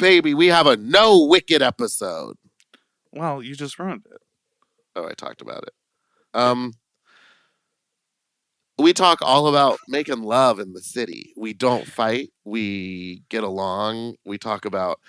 baby, we have a no Wicked episode. Well, you just ruined it. Oh, I talked about it. We talk all about making love in the city. We don't fight. We get along. We talk about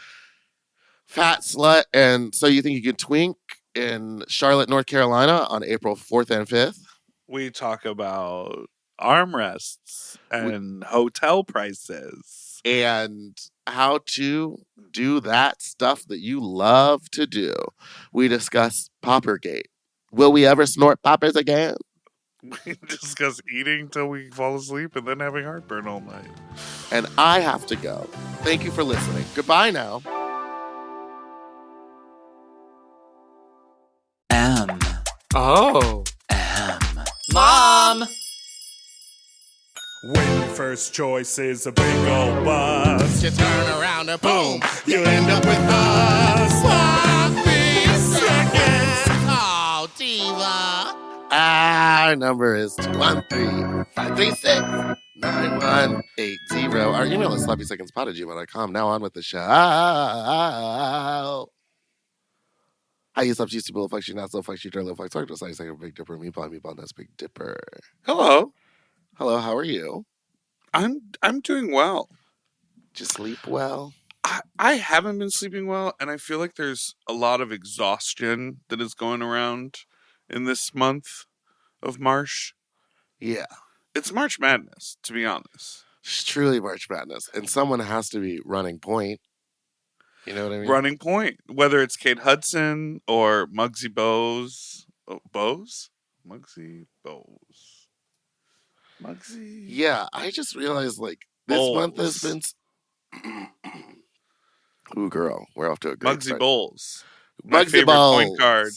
Fat Slut and So You Think You Can Twink in Charlotte, North Carolina on April 4th and 5th. We talk about armrests and hotel prices. And how to do that stuff that you love to do. We discuss Poppergate. Will we ever snort poppers again? We discuss eating till we fall asleep and then having heartburn all night. And I have to go. Thank you for listening. Goodbye now. M. Oh. M. Mom! When your first choice is a big old bus, You turn around and boom, you end up with us. Sloppy seconds. Oh, diva. Our number is 213-536-9180. Our email is sloppysecondspot@gmail.com. Now on with the show. Hi, you subs used to be little fucks, you not so fucks, you turn little fucks, talk to us like Big Dipper, Meatball, that's Big Dipper. Hello. Hello, how are you? I'm doing well. Did you sleep well? I haven't been sleeping well, and I feel like there's a lot of exhaustion that is going around in this month of March. Yeah. It's March Madness, to be honest. It's truly March Madness. And someone has to be running point. You know what I mean? Running point. Whether it's Kate Hudson or Muggsy Bogues. Oh, Bogues? Muggsy Bogues. Muggsy? Yeah, I just realized, like, this month has been... Ooh, girl. We're off to a great Muggsy start. Bowles. My Muggsy favorite Bowles. point guard.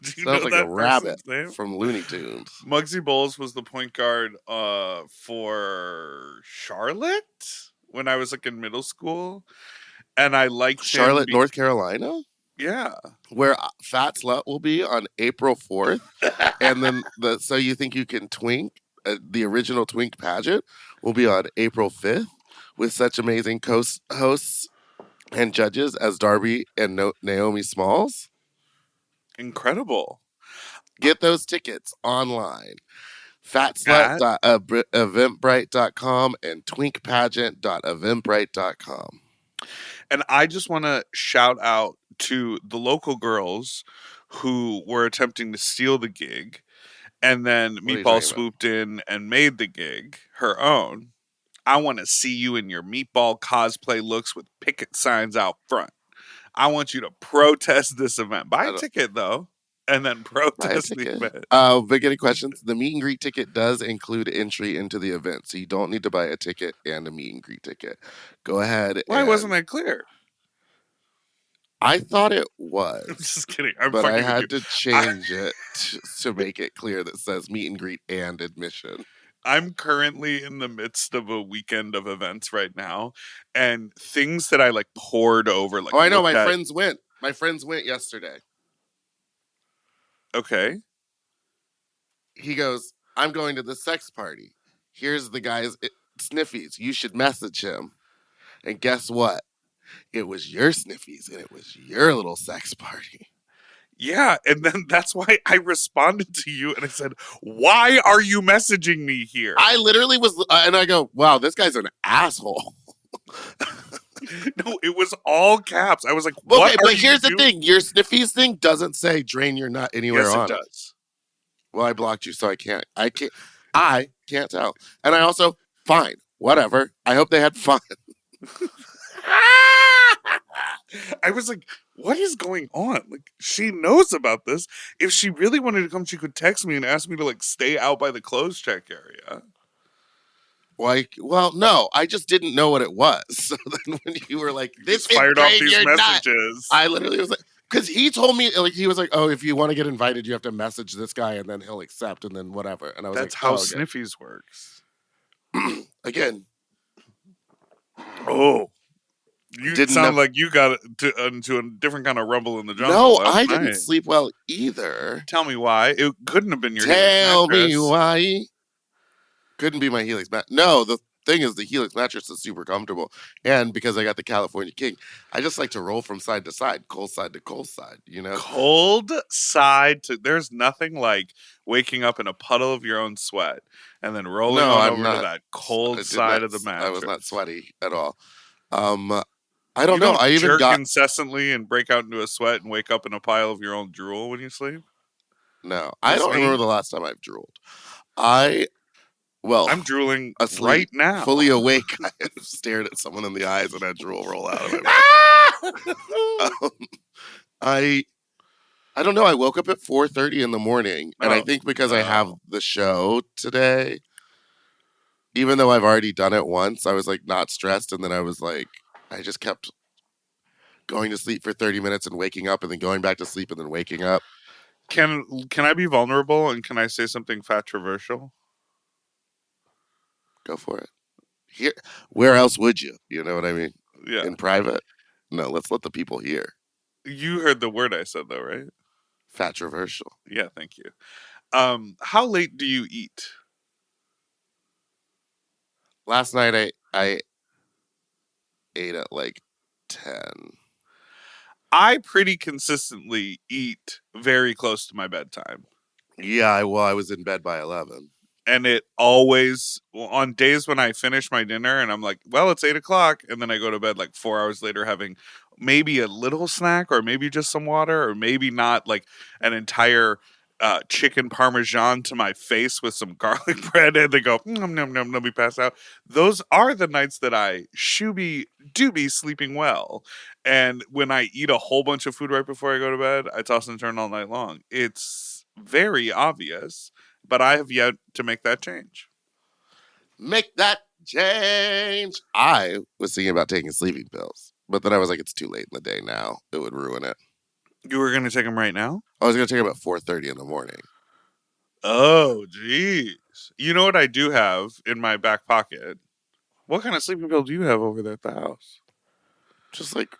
Do you Sounds know like that a rabbit name? from Looney Tunes. Muggsy Bowles was the point guard for Charlotte when I was like in middle school, and I liked Charlotte, North Carolina? Yeah, Where Fat Slut will be on April 4th. And then the So You Think You Can Twink, the original Twink pageant, will be on April 5th with such amazing hosts and judges as Darby and Naomi Smalls. incredible. Get those tickets online. fatslut.eventbrite.com and twinkpageant.eventbrite.com. And I just want to shout out to the local girls who were attempting to steal the gig, and then are you Meatball talking swooped in and made the gig her own. I want to see you in your Meatball cosplay looks with picket signs out front. I want you to protest this event. Buy a ticket, though, and then protest the event. Big any questions? The meet and greet ticket does include entry into the event, so you don't need to buy a ticket and a meet and greet ticket. Go ahead. Why wasn't that clear? I thought it was. I'm just kidding. But I had to change it to make it clear that says meet and greet and admission. I'm currently in the midst of a weekend of events right now, and things that I like poured over. Like, oh, I know. My friends went. My friends went yesterday. Okay. He goes, I'm going to the sex party. Here's the guy's sniffies. You should message him. And guess what? It was your sniffies, and it was your little sex party. Yeah, and then that's why I responded to you, and I said, why are you messaging me here? I literally was, and I go, wow, this guy's an asshole. No, it was all caps. I was like, what? Okay, but here's the thing. Your sniffies thing doesn't say drain your nut anywhere yes, on it does. Well, I blocked you, so I can't tell. And I also, fine, whatever. I hope they had fun. I was like, what is going on? Like, she knows about this. If she really wanted to come, she could text me and ask me to like stay out by the clothes check area. Like, well, no, I just didn't know what it was. So then when you were like, this is fired off these your messages. Nut, I literally was like, because he told me, like, he was like, oh, if you want to get invited, you have to message this guy and then he'll accept and then whatever. And I was That's like, how okay. sniffies works. Again. Oh. You Didn't sound like you got into a different kind of rumble in the jungle. No, I didn't sleep well either. Tell me why. It couldn't have been your Tell me why. Couldn't be my Helix. No, the thing is the Helix mattress is super comfortable, and because I got the California King, I just like to roll from side to side, cold side to cold side. Cold side to there's nothing like waking up in a puddle of your own sweat and then rolling No, on I'm over to not. that cold I did side not. of the I was mattress. not sweaty at all. I don't You know. don't I even jerk got incessantly and break out into a sweat and wake up in a pile of your own drool when you sleep. no. I Just don't remember me. the last time I've drooled. I well, I'm drooling asleep, right now. fully awake. I have stared at someone in the eyes and had drool roll out of my mouth. Um, I I don't know. I woke up at 4:30 in the morning, and I Oh, think because I have no. the show today, even though I've already done it once, I was like not stressed, and then I was like, I just kept going to sleep for 30 minutes and waking up, and then going back to sleep and then waking up. Can I be vulnerable and can I say something controversial? Go for it. Here, where else would you? You know what I mean? Yeah. In private? No, let's let the people hear. You heard the word I said though, right? Fatroversial. Yeah, thank you. How late do you eat? Last night I ate at like 10. I pretty consistently eat very close to my bedtime. Yeah, I was in bed by 11. And it always, on days when I finish my dinner and I'm like, well, it's 8 o'clock. And then I go to bed like 4 hours later having maybe a little snack or maybe just some water or maybe not like an entire chicken parmesan to my face with some garlic bread and they go, num, num, num, num, we pass out. Those are the nights that I do be sleeping well. And when I eat a whole bunch of food right before I go to bed, I toss and turn all night long. It's very obvious, but I have yet to make that change. Make that change. I was thinking about taking sleeping pills, but then I was like, it's too late in the day now. It would ruin it. You were going to take them right now? I was going to take them at 4:30 in the morning. Oh, jeez. You know what I do have in my back pocket? What kind of sleeping pill do you have over there at the house? Just like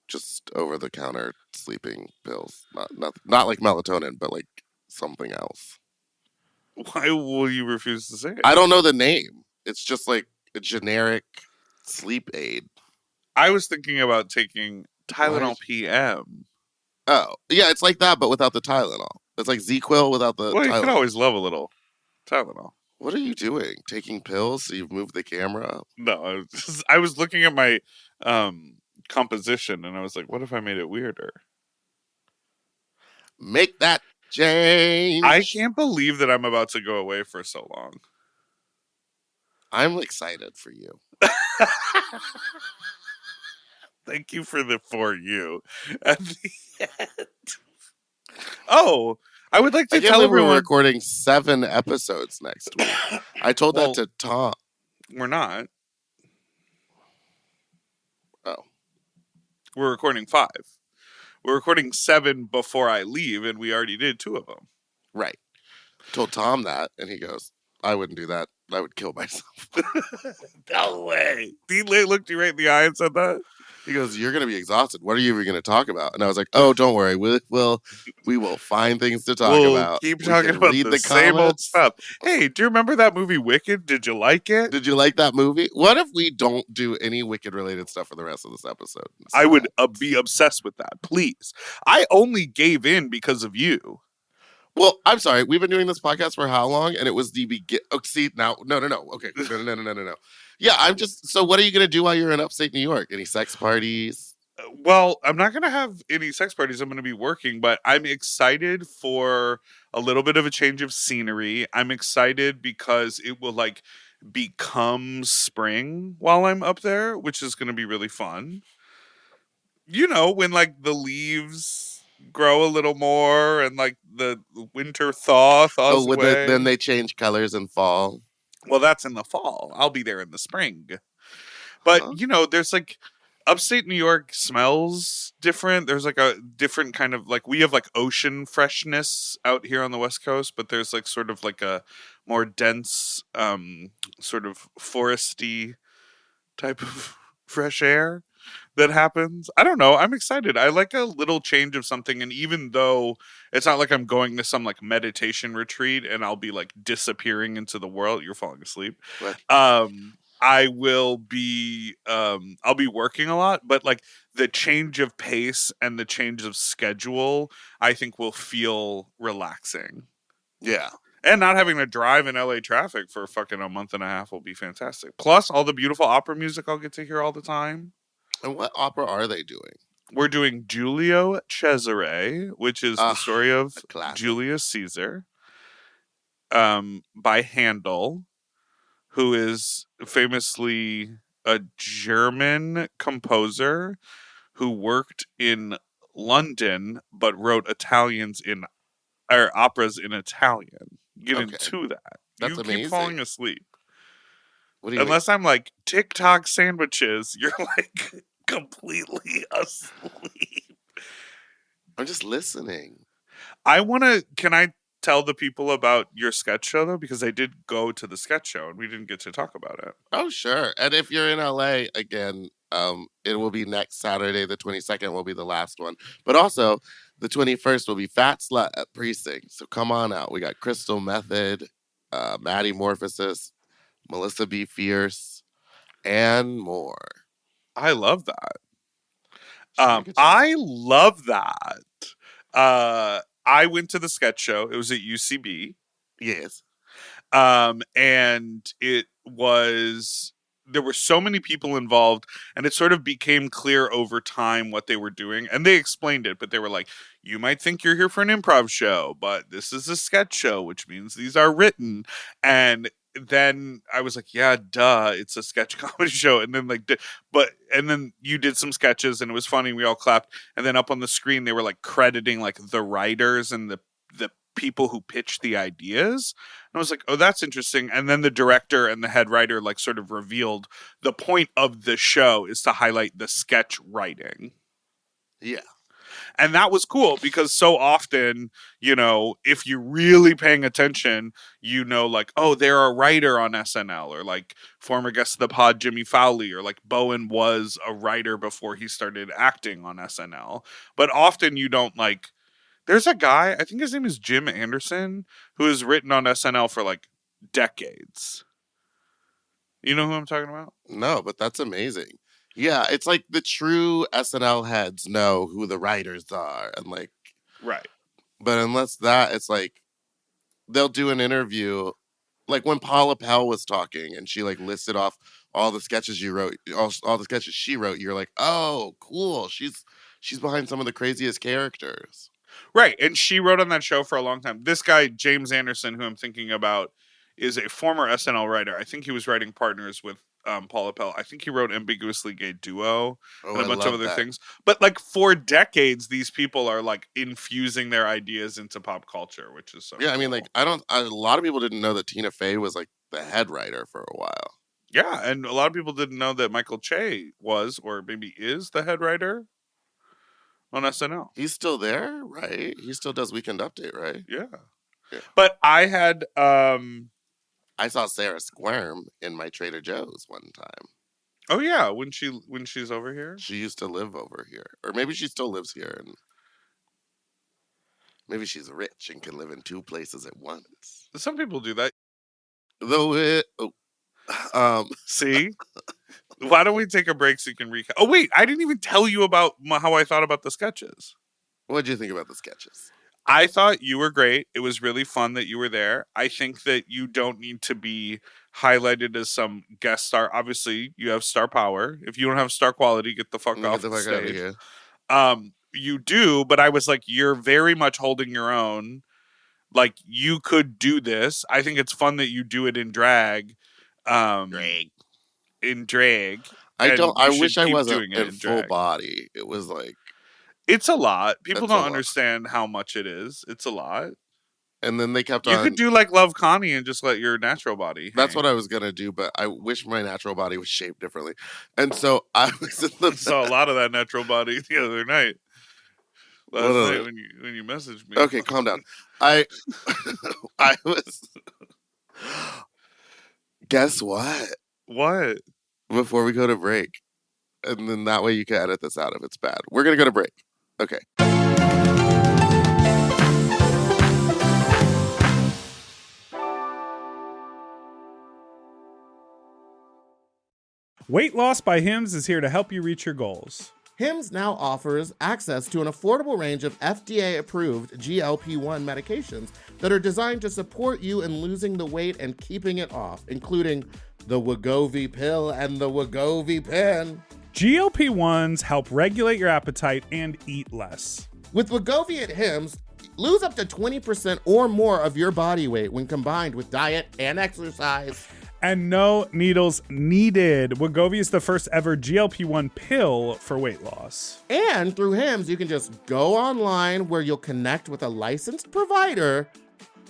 just over the counter sleeping pills. Not like melatonin, but like something else. Why will you refuse to say it? I don't know the name. It's just like a generic sleep aid. I was thinking about taking Tylenol What? PM. Oh, yeah, it's like that, but without the Tylenol. It's like Z-Quil without the Well, you could Tylenol. always love a little Tylenol. What are you doing? Taking pills so you've moved the camera up? No, I was looking at my composition and I was like, what if I made it weirder? Make that change. I can't believe that I'm about to go away for so long. I'm excited for you. Thank you for the for you at the end. Oh, I would like I to can't tell believe we're everyone recording 7 episodes next week. I told Well- that to Tom. we're not. Oh. We're recording 5. We're recording 7 before I leave, and we already did 2 of them. Right. Told Tom that, and he goes, I wouldn't do that. I would kill myself. No way. He looked you right in the eye and said that. He goes, you're going to be exhausted. What are you even going to talk about? And I was like, oh, don't worry. We will find things to talk We'll about. keep We talking can about read the same old comments. stuff. Hey, do you remember that movie Wicked? Did you like it? Did you like that movie? What if we don't do any Wicked related stuff for the rest of this episode? I would be obsessed with that. Please. I only gave in because of you. Well, I'm sorry. We've been doing this podcast for how long? And it was the begin. Oh, see, now, no. Okay, no. Yeah, I'm just. So, what are you gonna do while you're in upstate New York? Any sex parties? Well, I'm not going to have any sex parties. I'm going to be working, but I'm excited for a little bit of a change of scenery. I'm excited because it will like become spring while I'm up there, which is going to be really fun. You know, when like the leaves grow a little more and like the winter thaws Oh, away. then they change colors in fall. Well, that's in the fall. I'll be there in the spring. But, Huh? you know, there's like upstate New York smells different. There's like a different kind of like we have like ocean freshness out here on the West Coast, but there's like sort of like a more dense, sort of foresty type of fresh air. that happens. I don't know. I'm excited. I like a little change of something. And even though it's not like I'm going to some like meditation retreat and I'll be like disappearing into the world, you're falling asleep. What? I will be, I'll be working a lot, but like the change of pace and the change of schedule, I think will feel relaxing. Yeah. And not having to drive in LA traffic for fucking a month and a half will be fantastic. Plus, all the beautiful opera music I'll get to hear all the time. And what opera are they doing? We're doing Giulio Cesare, which is the story of a classic. Julius Caesar, by Handel, who is famously a German composer who worked in London but wrote operas in Italian. Get Okay. into that. That's you amazing. keep falling asleep. What do you Unless I'm like TikTok sandwiches, you're like completely asleep. I'm just listening. Can I tell the people about your sketch show though? Because I did go to the sketch show and we didn't get to talk about it. Oh, sure. And if you're in LA again, it will be next Saturday, the 22nd will be the last one. But also, the 21st will be Fat Slut at Precinct. So come on out. We got Crystal Method, Maddie Morphosis, Melissa B. Fierce, and more. I love that. Should we I love that. I went to the sketch show. It was at UCB. Yes. And there were so many people involved, and it sort of became clear over time what they were doing. And they explained it, but they were like, you might think you're here for an improv show, but this is a sketch show, which means these are written. And then I was like, yeah, duh, it's a sketch comedy show. And then and then you did some sketches and it was funny. We all clapped. And then up on the screen, they were like crediting like the writers and the people who pitched the ideas. And I was like, oh, that's interesting. And then the director and the head writer like sort of revealed the point of the show is to highlight the sketch writing. Yeah. And that was cool because so often, if you're really paying attention, like, oh, they're a writer on SNL, or like former guest of the pod, Jimmy Fowley, or like Bowen was a writer before he started acting on SNL. But often you don't like, there's a guy, I think his name is Jim Anderson, who has written on SNL for like decades. You know who I'm talking about? No, but that's amazing. Yeah, it's like the true SNL heads know who the writers are. And like, right. But unless that, it's like they'll do an interview. Like when Paula Pell was talking and she like listed off all the sketches you wrote, all the sketches she wrote, you're like, oh, cool. She's behind some of the craziest characters. Right. And she wrote on that show for a long time. This guy, James Anderson, who I'm thinking about, is a former SNL writer. I think he was writing partners with Paula Pell. I think he wrote Ambiguously Gay Duo and a bunch of other things. But like for decades, these people are like infusing their ideas into pop culture, which is so cool. I mean, like a lot of people didn't know that Tina Fey was like the head writer for a while. Yeah, and a lot of people didn't know that Michael Che was, or maybe is, the head writer on SNL. He's still there, right? He still does Weekend Update, right? Yeah. But I had I saw Sarah Squirm in my Trader Joe's one time. Oh yeah, when she's over here? She used to live over here. Or maybe she still lives here, and maybe she's rich and can live in two places at once. Some people do that. See? Why don't we take a break so you can recap? Oh wait, I didn't even tell you about how I thought about the sketches. What did you think about the sketches? I thought you were great. It was really fun that you were there. I think that you don't need to be highlighted as some guest star. Obviously, you have star power. If you don't have star quality, get the fuck off the stage. Out of here. You do, but I was like, you're very much holding your own. Like, you could do this. I think it's fun that you do it in drag. In drag. I wish I wasn't in full body. It was like, it's a lot. People don't understand how much it is. It's a lot. And then they kept on. You could do like Love Connie and just let your natural body hang. That's what I was gonna do, but I wish my natural body was shaped differently. And so I was in the saw a lot of that natural body the other night. Last night when you messaged me. Okay, calm down. I was. Guess what? What? Before we go to break, and then that way you can edit this out if it's bad. We're going to go to break. Okay. Weight Loss by Hims is here to help you reach your goals. Hims now offers access to an affordable range of FDA-approved GLP-1 medications that are designed to support you in losing the weight and keeping it off, including the Wegovy pill and the Wegovy pen. GLP-1s help regulate your appetite and eat less. With Wegovy at Hims, lose up to 20% or more of your body weight when combined with diet and exercise. And no needles needed. Wegovy is the first ever GLP-1 pill for weight loss. And through Hims, you can just go online where you'll connect with a licensed provider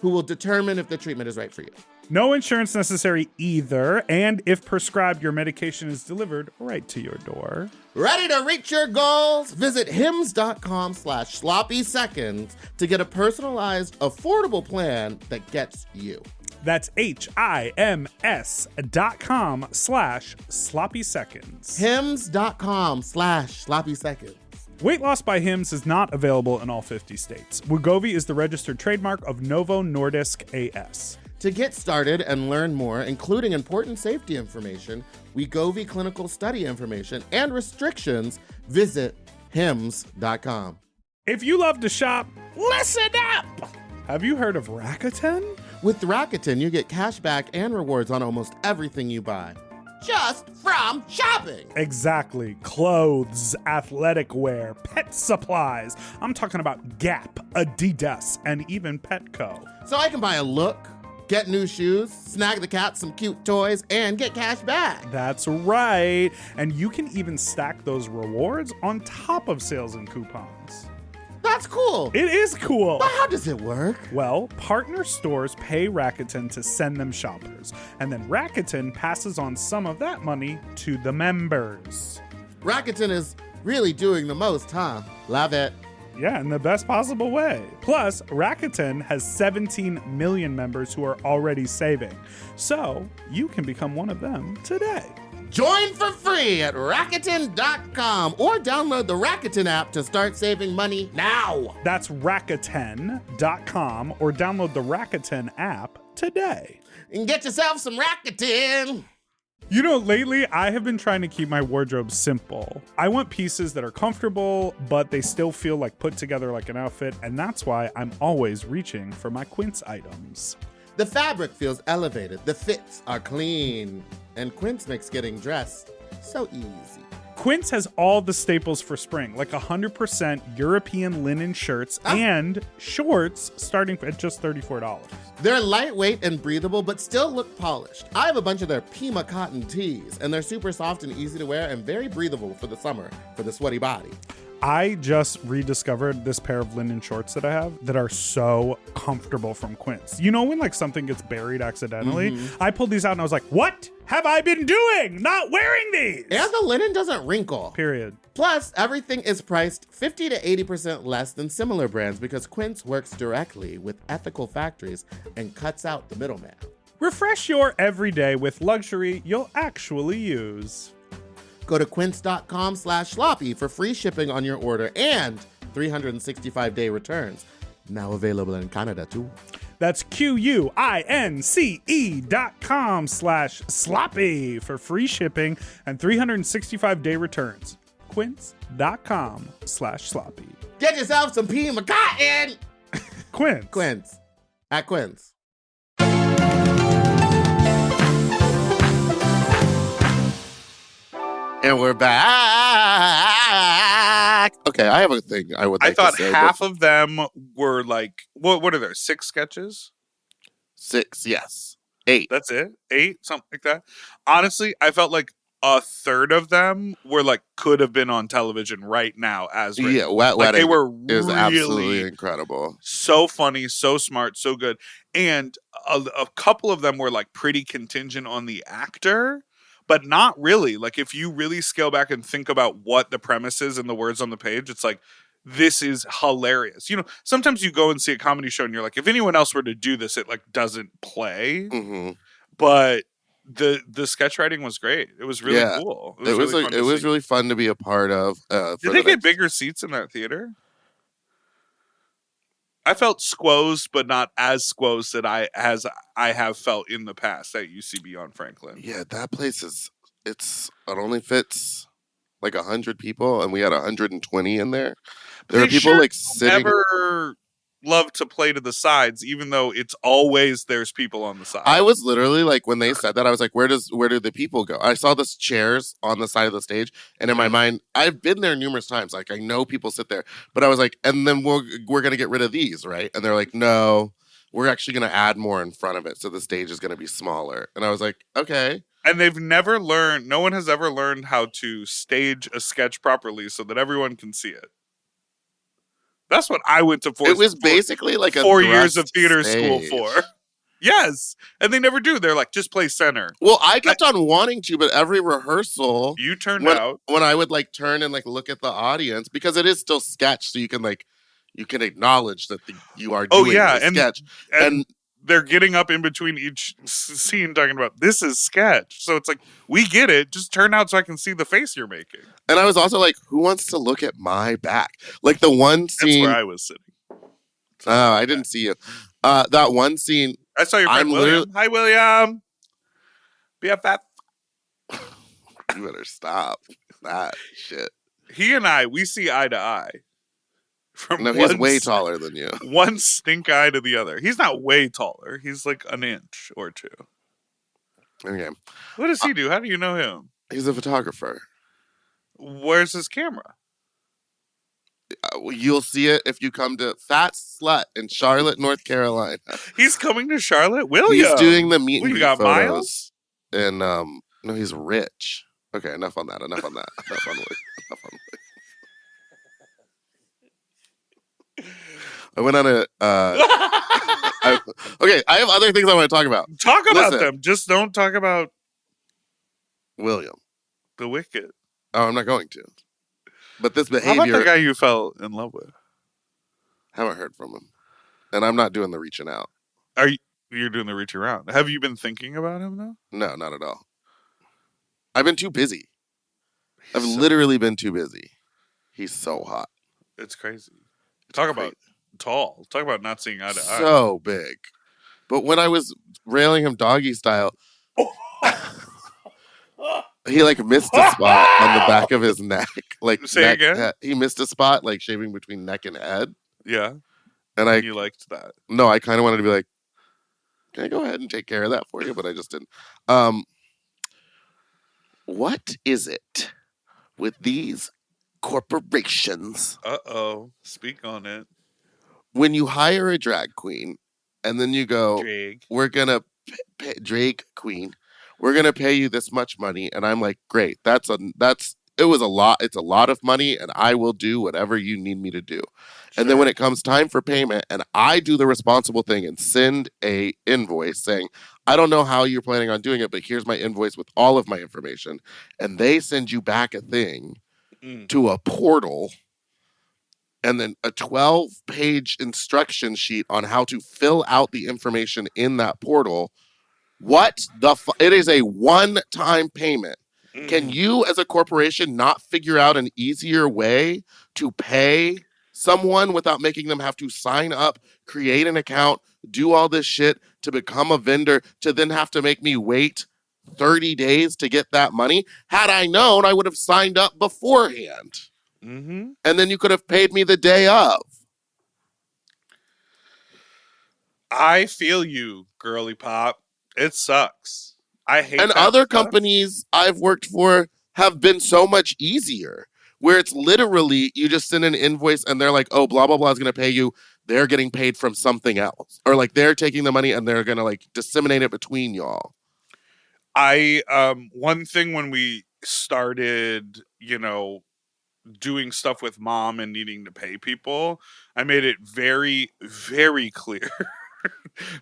who will determine if the treatment is right for you. No insurance necessary either, and if prescribed, your medication is delivered right to your door. Ready to reach your goals? Visit hims.com/sloppyseconds to get a personalized, affordable plan that gets you. That's HIMS.com/sloppyseconds. hims.com/sloppyseconds. Weight Loss by Hims is not available in all 50 states. Wegovy is the registered trademark of Novo Nordisk AS. To get started and learn more, including important safety information, Wegovy clinical study information, and restrictions, visit hims.com. If you love to shop, listen up! Have you heard of Rakuten? With Rakuten, you get cash back and rewards on almost everything you buy. Just from shopping. Exactly. Clothes, athletic wear, pet supplies. I'm talking about Gap, Adidas, and even Petco. So I can buy a look, get new shoes, snag the cat some cute toys, and get cash back. That's right. And you can even stack those rewards on top of sales and coupons. That's cool. It is cool. But how does it work? Well, partner stores pay Rakuten to send them shoppers, and then Rakuten passes on some of that money to the members. Rakuten is really doing the most, huh? Love it. Yeah, in the best possible way. Plus, Rakuten has 17 million members who are already saving. So, you can become one of them today. Join for free at Rakuten.com or download the Rakuten app to start saving money now. That's Rakuten.com or download the Rakuten app today. And get yourself some Rakuten. You know, lately I have been trying to keep my wardrobe simple. I want pieces that are comfortable, but they still feel like put together like an outfit, and that's why I'm always reaching for my Quince items. The fabric feels elevated, the fits are clean, and Quince makes getting dressed so easy. Quince has all the staples for spring, like 100% European linen shirts and shorts starting at just $34. They're lightweight and breathable, but still look polished. I have a bunch of their Pima cotton tees, and they're super soft and easy to wear and very breathable for the summer, for the sweaty body. I just rediscovered this pair of linen shorts that I have that are so comfortable from Quince. You know when like something gets buried accidentally? I pulled these out and I was like, what have I been doing? Not wearing these! And the linen doesn't wrinkle. Period. Plus, everything is priced 50 to 80% less than similar brands because Quince works directly with ethical factories and cuts out the middleman. Refresh your everyday with luxury you'll actually use. Go to quince.com/sloppy for free shipping on your order and 365-day returns. Now available in Canada, too. That's QUINCE.com/sloppy for free shipping and 365-day returns. Quince.com/sloppy. Get yourself some Pima cotton! Quince. Quince. At Quince. And we're back. Okay, I have a thing I would like I thought to say. half of them were like, what are there, 6 sketches? 6, yes. 8. That's it? 8? Something like that? Honestly, I felt like a third of them were like, could have been on television right now as written. Yeah, Wet Like, Wedding they were is really absolutely incredible. so funny, so smart, so good. And a couple of them were like pretty contingent on the actor, but not really. Like if you really scale back and think about what the premise is and the words on the page, it's like, this is hilarious. You know, sometimes you go and see a comedy show and you're like, if anyone else were to do this, it like doesn't play. Mm-hmm. But the sketch writing was great. It was really Yeah. cool. It was really fun it to was see. really fun to be a part of. Did For they the get next, bigger seats in that theater? I felt squoze, but not as squoze that I have felt in the past at UCB on Franklin. Yeah, that place it only fits like 100 people, and we had 120 in there. There They were people sure like don't sitting. ever love to play to the sides, even though it's always there's people on the side. I was literally like, when they said that, I was like, where do the people go? I saw this chairs on the side of the stage, and in my Yeah. mind, I've been there numerous times. Like, I know people sit there, but I was like, and then we're gonna get rid of these, right? And they're like, no, we're actually gonna add more in front of it, so the stage is gonna be smaller. And I was like, okay. And they've never learned. No one has ever learned how to stage a sketch properly so that everyone can see it. That's what I went to It was basically like a 4 years of thrust theater school stage. for. Yes, and they never do. They're like, just play center. Well, I kept on wanting to, but every rehearsal, You turned when out. when I would like turn and like look at the audience, because it is still sketch, so you can acknowledge that you are Oh doing yeah, the and sketch. and they're getting up in between each scene talking about this is sketch. So it's like, we get it. Just turn out so I can see the face you're making. And I was also like, who wants to look at my back? Like the one That's scene. where I was sitting. Oh, I didn't see you. That one scene. I saw your friend I'm William. Hi, William. BFF. You better stop that shit. He and we see eye to eye. From No, he's one way taller than you. one stink eye to the other. He's not way taller. He's like an inch or two. Okay. What does he do? How do you know him? He's a photographer. Where's his camera? You'll see it if you come to Fat Slut in Charlotte, North Carolina. He's coming to Charlotte? William. He's doing the meet and What, you greet got photos. miles? And no, he's rich. Okay, enough on that. Enough on that. Enough on William. Enough on William. I went on a. Okay, I have other things I want to talk about. Talk about Listen. them. Just don't talk about William. the Wicked. Oh, I'm not going to. But this How about the behavior, guy you fell in love with? haven't heard from him, and I'm not doing the reaching out. You're doing the reach around. Have you been thinking about him though? No, not at all. I've been too busy. I've So- literally been too busy. He's so hot. It's crazy. Talk about tall. Talk about not seeing eye to eye. So big. But when I was railing him doggy style, he like missed a spot on the back of his neck. Like Say neck, again? head. He missed a spot like shaving between neck and head. Yeah, And I you liked that. no, I kind of wanted to be like, can I go ahead and take care of that for you? But I just didn't. What is it with these corporations Speak on it. when you hire a drag queen and then you go, Drake. we're gonna pay Drake queen, we're gonna pay you this much money, and I'm like, great, it was a lot. It's a lot of money, and I will do whatever you need me to do. And then when it comes time for payment, and I do the responsible thing and send a invoice saying, I don't know how you're planning on doing it, but here's my invoice with all of my information, and they send you back a thing to a portal and then a 12-page instruction sheet on how to fill out the information in that portal. What the it is a one-time payment. Can you as a corporation not figure out an easier way to pay someone without making them have to sign up, create an account, do all this shit to become a vendor, to then have to make me wait 30 days to get that money? Had I known, I would have signed up beforehand. Mm-hmm. And then you could have paid me the day of. I feel you, girly pop. It sucks. I hate And that other stuff. companies I've worked for have been so much easier, where it's literally you just send an invoice and they're like, oh, blah, blah, blah is going to pay you. They're getting paid from something else. Or like they're taking the money and they're going to like disseminate it between y'all. One thing when we started, doing stuff with mom and needing to pay people, I made it very, very clear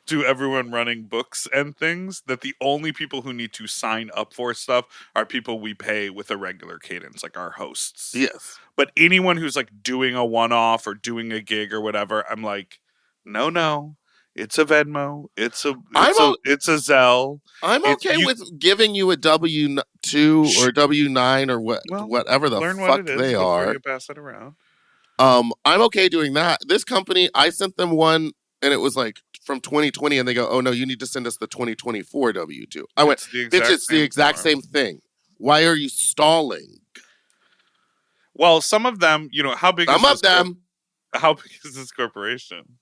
to everyone running books and things that the only people who need to sign up for stuff are people we pay with a regular cadence, like our hosts. Yes. But anyone who's like doing a one-off or doing a gig or whatever, I'm like, no. It's a Venmo. It's a I'm it's a Zelle. I'm okay with giving you a W-2 or W-9 or Well, whatever the learn what fuck it is they before are. you pass it around. I'm okay doing that. This company, I sent them one and it was like from 2020 and they go, "Oh no, you need to send us the 2024 W-2." I went, "Bitch, it's the exact same thing. Why are you stalling?" Well, some of them, how big Some of them how big is this corporation?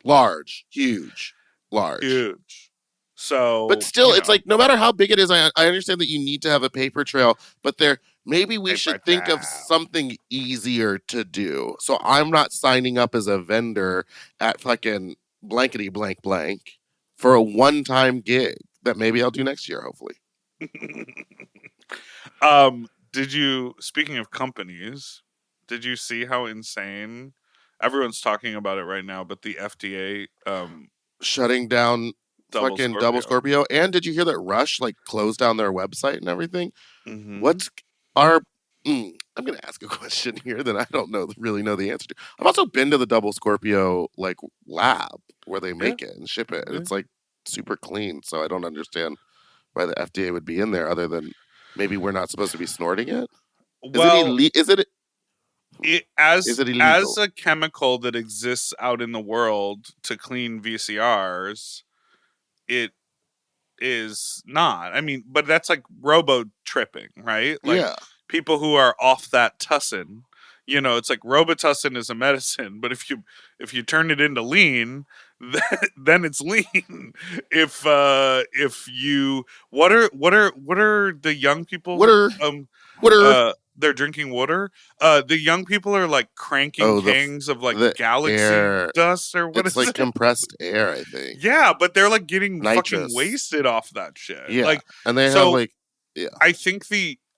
large, huge, large. Huge. So, But still, it's like no matter how big it is, I understand that you need to have a paper trail, but maybe we should think of something easier to do. So I'm not signing up as a vendor at fucking blankety blank blank for a one-time gig that maybe I'll do next year, hopefully. Speaking of companies, did you see how insane everyone's talking about it right now, but the FDA shutting down Double Scorpio. And did you hear that Rush closed down their website and everything? Mm-hmm. I'm gonna ask a question here that I don't really know the answer to. I've also been to the Double Scorpio lab where they make it and ship it. And it's super clean, so I don't understand why the FDA would be in there other than maybe we're not supposed to be snorting it. Well, is it illegal? As a chemical that exists out in the world to clean VCRs, it is not. I mean, but that's like robo tripping, right? Like people who are off that tussin, it's like Robitussin is a medicine, but if you turn it into lean, then it's lean. If you what are the young people they're drinking water. The young people are cranking cans of galaxy dust or what is it? It's compressed air, I think. Yeah, but they're getting nitrous. Fucking wasted off that shit. Yeah, and they have I think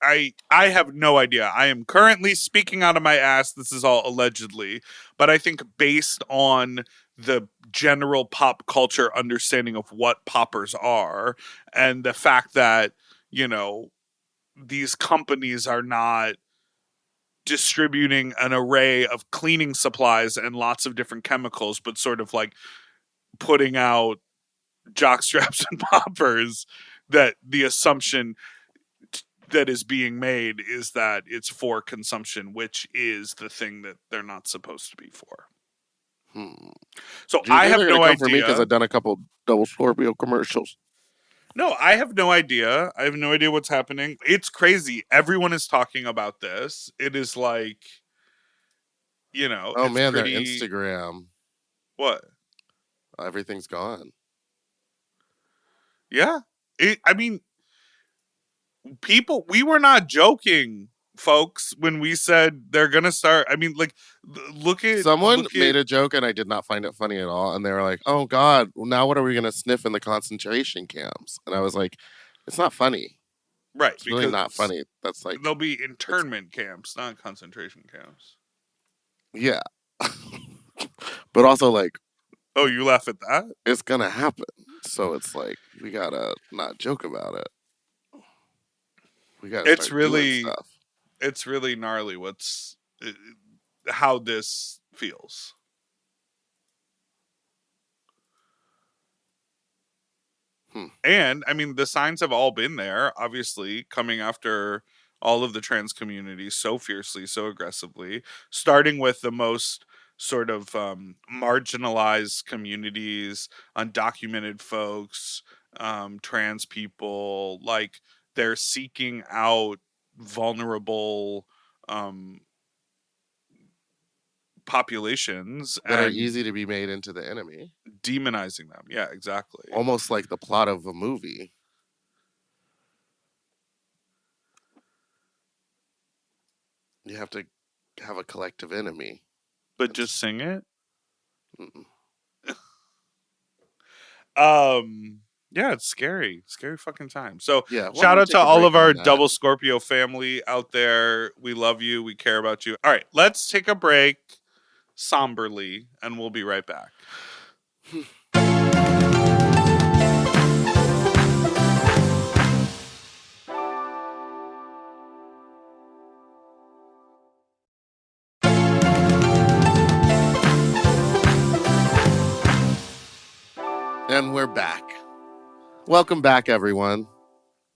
I have no idea. I am currently speaking out of my ass. This is all allegedly, but I think based on the general pop culture understanding of what poppers are and the fact that, these companies are not distributing an array of cleaning supplies and lots of different chemicals, but sort of putting out jock straps and poppers, that the assumption that is being made is that it's for consumption, which is the thing that they're not supposed to be for. So I have no idea. For me, because I've done a couple Double Scorpio commercials. No, I have no idea. I have no idea what's happening. It's crazy. Everyone is talking about this. It is oh man, their Instagram. What? Everything's gone. Yeah. We were not joking, folks, when we said they're going to start. Someone made a joke and I did not find it funny at all. And they were like, "Oh God, now what are we going to sniff in the concentration camps?" And I was like, "It's not funny." Right. It's really not funny. That's there'll be internment camps, not concentration camps. Yeah. But also oh, you laugh at that? It's going to happen. So it's we got to not joke about it. We got to start doing stuff. It's really gnarly how this feels. And the signs have all been there, obviously, coming after all of the trans communities so fiercely, so aggressively, starting with the most sort of marginalized communities, undocumented folks, trans people, they're seeking out vulnerable populations that are easy to be made into the enemy, demonizing them. Yeah, exactly. Almost like the plot of a movie. You have to have a collective enemy, but just sing it. Yeah, it's scary fucking time. So shout out to all of our Double Scorpio family out there. We love you. We care about you. All right, let's take a break somberly and we'll be right back. And we're back. Welcome back, everyone.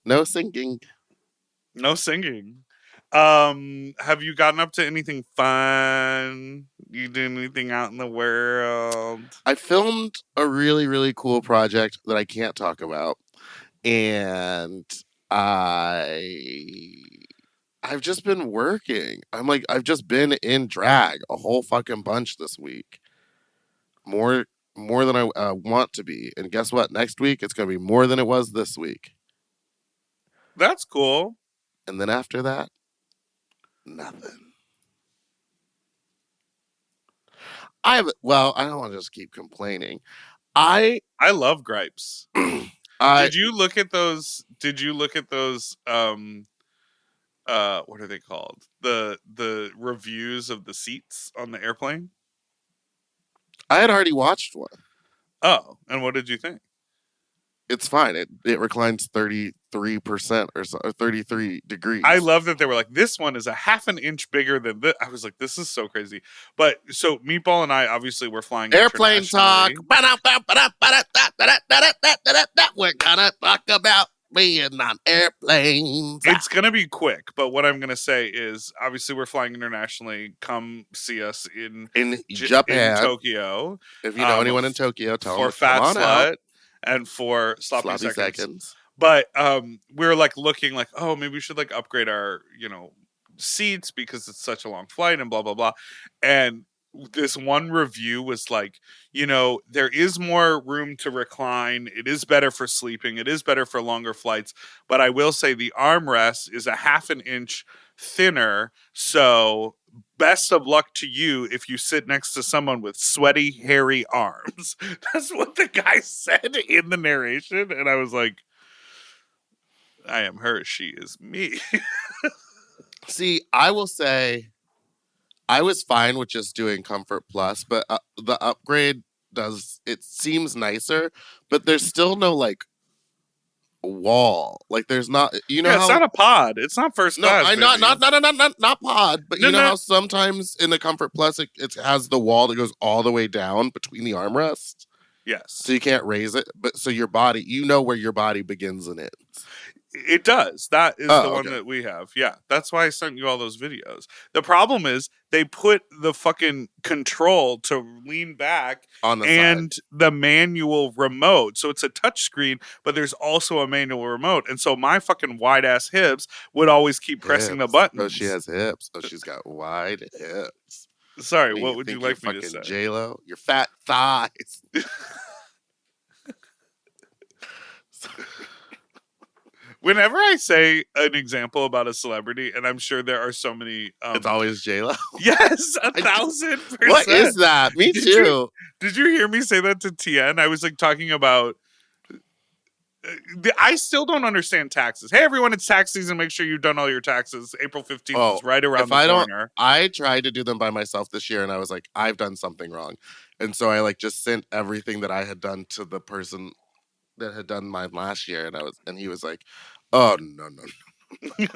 No singing. No singing. Have you gotten up to anything fun? You doing anything out in the world? I filmed a really, really cool project that I can't talk about. And I've just been working. I've just been in drag a whole fucking bunch this week. More than I want to be. And guess what? Next week, it's going to be more than it was this week. That's cool. And then after that, nothing. I don't want to just keep complaining. I love gripes. Did you look at those? What are they called? The reviews of the seats on the airplane? I had already watched one. Oh, and what did you think? It's fine. It reclines 33% or 33 degrees. I love that they were like, this one is a half an inch bigger than this. I was like, this is so crazy. But so Meatball and I obviously were flying airplane talk. We're gonna talk about being on airplanes. It's gonna be quick, but what I'm gonna say is obviously we're flying internationally. Come see us in Japan, in Tokyo. If you know anyone in Tokyo, tell them for Fat come on Slut out. And for sloppy seconds. But we're like looking like, oh, maybe we should like upgrade our, seats because it's such a long flight and blah blah blah. And this one review was like, there is more room to recline. It is better for sleeping. It is better for longer flights. But I will say the armrest is a half an inch thinner. So best of luck to you if you sit next to someone with sweaty, hairy arms. That's what the guy said in the narration. And I was like, I am her, she is me. See, I will say I was fine with just doing Comfort Plus, but the upgrade it seems nicer, but there's still no like wall. Like there's not, it's not a pod. It's not first class. No, not pod. But you know how sometimes in the Comfort Plus it has the wall that goes all the way down between the armrests. Yes. So you can't raise it, but so your body, where your body begins and ends. It does. That is the one that we have. Yeah. That's why I sent you all those videos. The problem is they put the fucking control to lean back on the and side. The manual remote. So it's a touch screen, but there's also a manual remote. And so my fucking wide ass hips would always keep pressing the buttons. Oh, she has hips. Oh, she's got wide hips. Sorry, what would you like me to say? J-Lo? Your fat thighs. Whenever I say an example about a celebrity, and I'm sure there are so many... it's always J-Lo? Yes, 1,000%. What is that? Me too. Did you hear me say that to Tien? I was like talking about... I still don't understand taxes. Hey, everyone, it's tax season. Make sure you've done all your taxes. April 15th is right around the corner. I tried to do them by myself this year, and I was like, I've done something wrong. And so I like just sent everything that I had done to the person that had done mine last year, and he was like, oh no.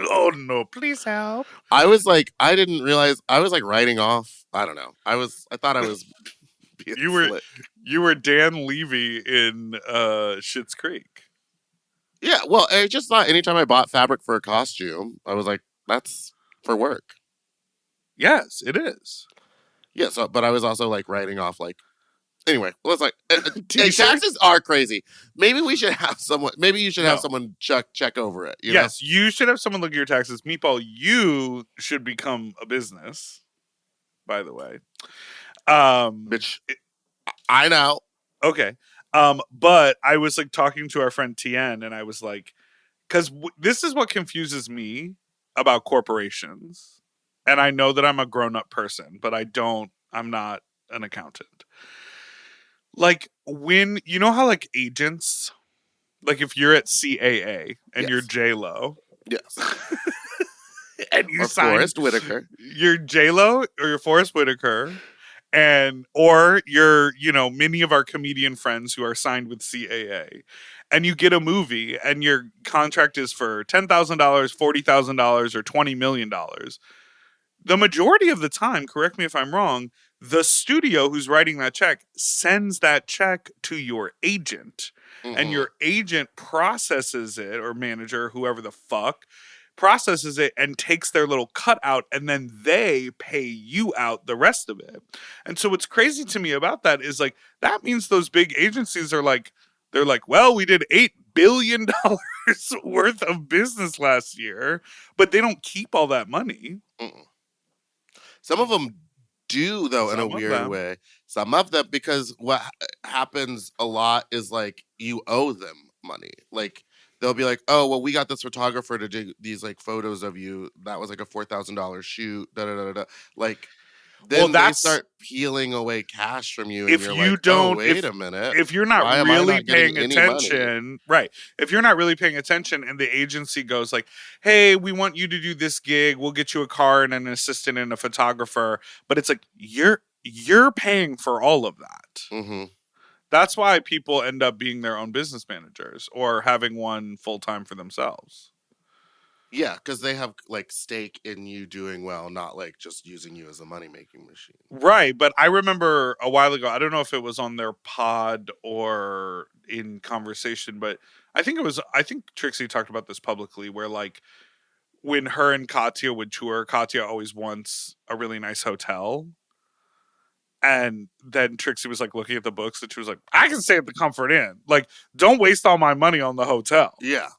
Oh no, please help. I was like, I didn't realize I was like writing off. I don't know. I thought I was being slick. You were Dan Levy in Schitt's Creek. Yeah, well, I just thought anytime I bought fabric for a costume, I was like, that's for work. Yes, it is. Yeah, but I was also like writing off like, anyway, well, it's like, taxes are crazy. Maybe we should have someone, have someone check over it. Yes, you should have someone look at your taxes. Meatball, you should become a business, by the way. Bitch, I know. Okay. But I was like talking to our friend Tien, and I was like, because this is what confuses me about corporations. And I know that I'm a grown-up person, but I'm not an accountant. Like when, you know how like agents, like if you're at CAA and you're J-Lo. Yes. And you sign Forrest Whitaker. You're J-Lo or you're Forrest Whitaker. Or you're, many of our comedian friends who are signed with CAA, and you get a movie and your contract is for $10,000, $40,000, or $20 million. The majority of the time, correct me if I'm wrong, the studio who's writing that check sends that check to your agent, and your agent processes it, or manager, whoever the fuck, processes it and takes their little cut out, and then they pay you out the rest of it. And so what's crazy to me about that is like, that means those big agencies are like, they're like, well, we did $8 billion worth of business last year, but they don't keep all that money. Some of them do, though, in a Some of weird them. way. Some of them, because what happens a lot is like you owe them money. Like they'll be like, "Oh, well, we got this photographer to do these like photos of you. That was like a $4,000 shoot." Da da da da. Da. Like Well, then they that's start peeling away cash from you, and if you're you like, "Oh, don't, wait a minute. if you're not Why am I really not getting paying any money?" attention, right? If you're not really paying attention, and the agency goes like, "Hey, we want you to do this gig. We'll get you a car and an assistant and a photographer," but it's like you're paying for all of that. Mm-hmm. That's why people end up being their own business managers or having one full time for themselves. Yeah, because they have like stake in you doing well, not like just using you as a money making machine. Right, but I remember a while ago, I don't know if it was on their pod or in conversation, but I think Trixie talked about this publicly, where like when her and Katya would tour, Katya always wants a really nice hotel. And then Trixie was like looking at the books, and she was like, I can stay at the Comfort Inn. Like, don't waste all my money on the hotel. Yeah.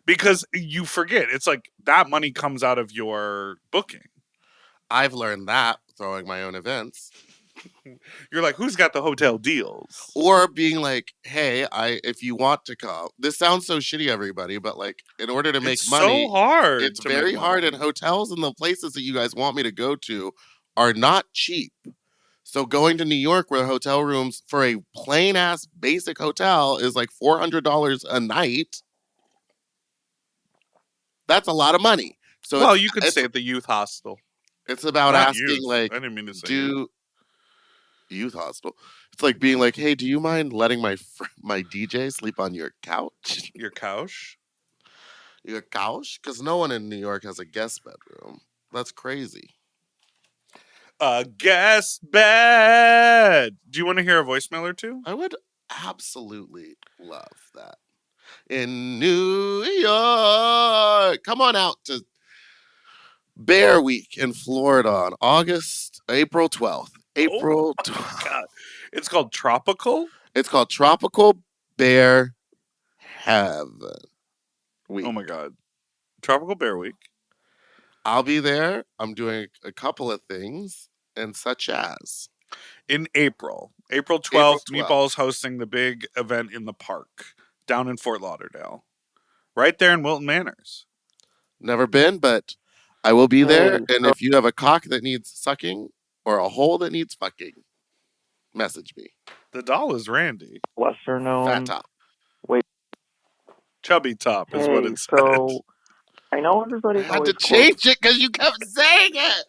Because you forget, it's like that money comes out of your booking. I've learned that throwing my own events. You're like, who's got the hotel deals? Or being like, hey, if you want to come. This sounds so shitty, everybody, but like in order to make It's money, so hard. it's to very make hard, money. and hotels and the places that you guys want me to go to are not cheap. So going to New York, where hotel rooms for a plain ass basic hotel is like $400 a night, that's a lot of money. So Well, you could stay at the youth hostel. it's about Not asking youth. like, I didn't mean to say do youth hostel. It's like being like, hey, do you mind letting my DJ sleep on your couch? your couch. Your couch? Because no one in New York has a guest bedroom. That's crazy. A guest bed. Do you want to hear a voicemail or two? I would absolutely love that. In New York. Come on out to Bear Week in Florida on April 12th. April 12th. God. It's called Tropical? It's called Tropical Bear Heaven Week. Oh my God. Tropical Bear Week. I'll be there. I'm doing a couple of things, and such as In April 12th, April 12th. Meatball's hosting the big event in the park down in Fort Lauderdale. Right there in Wilton Manors. Never been, but I will be there. And if you have a cock that needs sucking or a hole that needs fucking, message me. The doll is Randy. Lesser known. Fat top. Chubby top is what it said. So I know everybody I had always to change it because you kept saying it.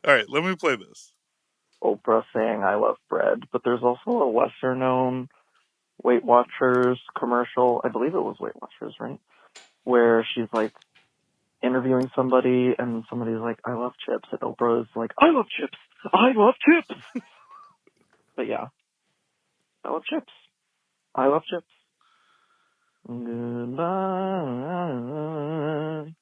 All right, let me play this. quotes Oprah saying "I love bread," but there's also a lesser known Weight Watchers commercial. I believe it was Weight Watchers, right? Where she's like interviewing somebody, and somebody's like, "I love chips," and Oprah is like, "I love chips. I love chips." But yeah, I love chips. I love chips. Goodbye.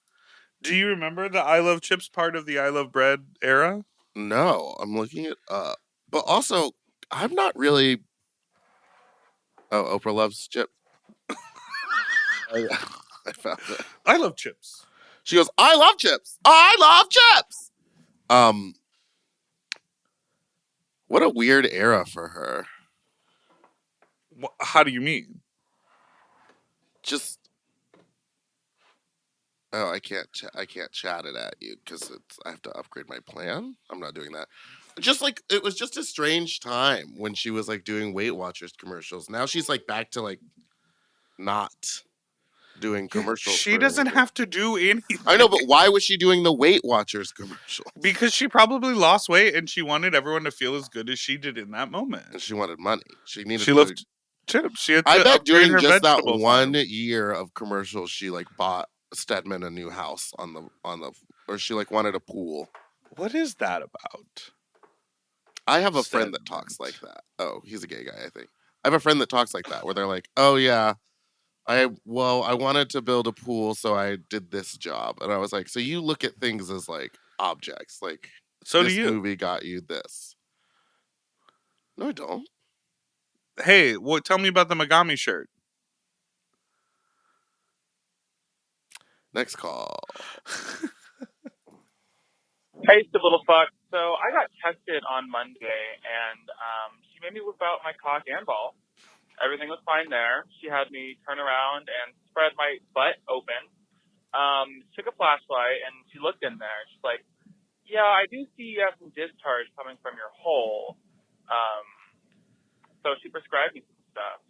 Do you remember the I Love Chips part of the I Love Bread era? No, I'm looking it up. But also, I'm not really. Oh, Oprah loves chips. I found it. I love chips. She goes, I love chips. I love chips. What a weird era for her. How do you mean? Just I can't chat it at you because I have to upgrade my plan. I'm not doing that. Just like it was just a strange time when she was like doing Weight Watchers commercials. Now she's like back to like not doing commercials. She doesn't have to do anything. I know, but why was she doing the Weight Watchers commercial? Because she probably lost weight and she wanted everyone to feel as good as she did in that moment. And she wanted money. She needed. She loved chips. She had to I bet upgrade during her just that vegetable one farm. year of commercials, she like bought Stedman a new house on the, or she like wanted a pool. What is that about? I have a friend that talks like that. Oh, he's a gay guy, I think. I have a friend that talks like that, where they're like, "Oh yeah, I wanted to build a pool, so I did this job." And I was like, "So you look at things as like objects, like So do this you. movie got you this." No, I don't. Hey, tell me about the Megami shirt. Next call. Hey, stupid little fuck. So I got tested on Monday, and she made me whip out my cock and ball. Everything was fine there. She had me turn around and spread my butt open. Took a flashlight, and she looked in there. She's like, "Yeah, I do see you have some discharge coming from your hole." So she prescribed me some stuff,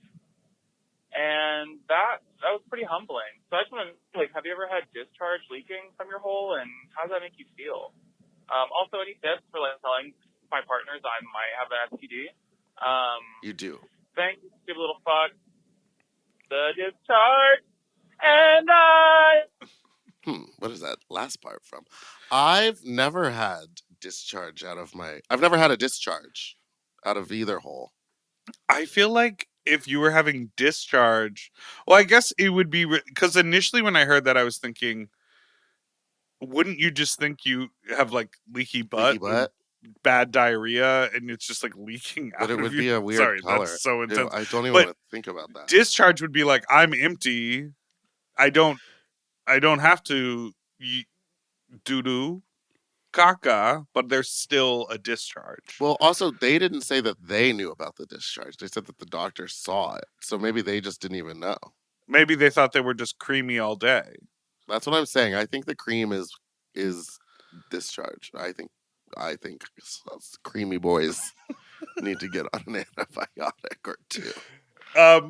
and that was pretty humbling. So I just want to have you ever had discharge leaking from your hole, and how does that make you feel? Also, any tips for telling my partners I might have an STD? You do. Thanks, stupid little fuck. The discharge and I. What is that last part from? I've never had discharge out of my. I've never had a discharge out of either hole. I feel like if you were having discharge, well, I guess it would be because initially when I heard that, I was thinking, wouldn't you just think you have like leaky butt, Leaky butt? and bad diarrhea, and it's just like leaking out But it of would you? be a weird Sorry, color. that's so intense. I don't even But want to think about that. discharge would be like, I'm empty. I don't have to doo-doo caca, but there's still a discharge. Well, also, they didn't say that they knew about the discharge. They said that the doctor saw it. So maybe they just didn't even know. Maybe they thought they were just creamy all day. That's what I'm saying. I think the cream is discharge. I think creamy boys need to get on an antibiotic or two.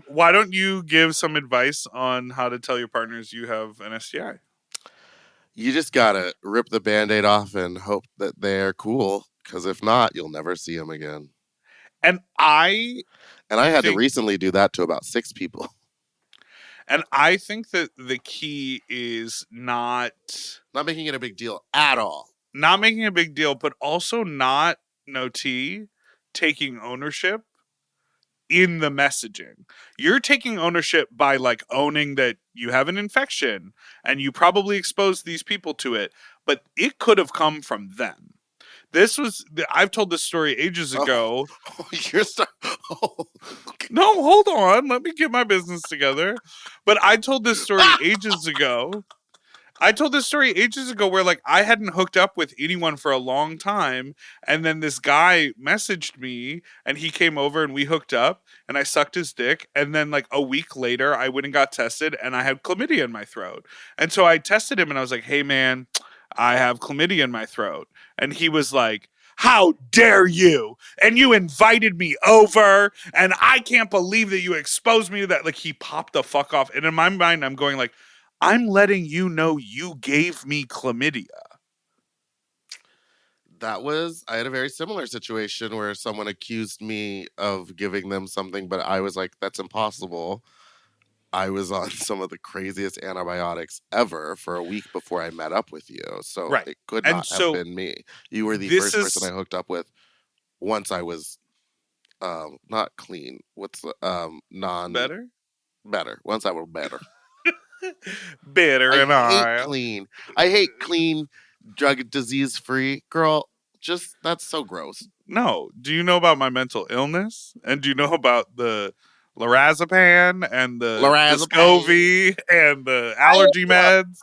Why don't you give some advice on how to tell your partners you have an STI? You just gotta rip the Band-Aid off and hope that they're cool. Because if not, you'll never see them again. And I had to recently do that to about 6 people. And I think that the key is not making it a big deal at all. Not making a big deal, but also not taking ownership in the messaging. You're taking ownership by owning that you have an infection and you probably exposed these people to it, but it could have come from them. I've told this story ages ago. Okay. No, hold on. Let me get my business together. But I told this story ages ago. Where I hadn't hooked up with anyone for a long time, and then this guy messaged me and he came over and we hooked up and I sucked his dick, and then a week later I went and got tested and I had chlamydia in my throat. And so I tested him and I was like, "Hey man, I have chlamydia in my throat." And he was like, "How dare you? And you invited me over, and I can't believe that you exposed me to that." He popped the fuck off. And in my mind, I'm going I'm letting you know you gave me chlamydia. I had a very similar situation where someone accused me of giving them something, but I was like, that's impossible. I was on some of the craziest antibiotics ever for a week before I met up with you. So Right. It could not have been me. You were the first person I hooked up with once I was not clean. What's the Better? Better. Once I was better. Better and I hate clean. I hate clean, drug disease free. Girl, that's so gross. No. Do you know about my mental illness? And do you know about the lorazepam and the Descovy and the allergy meds?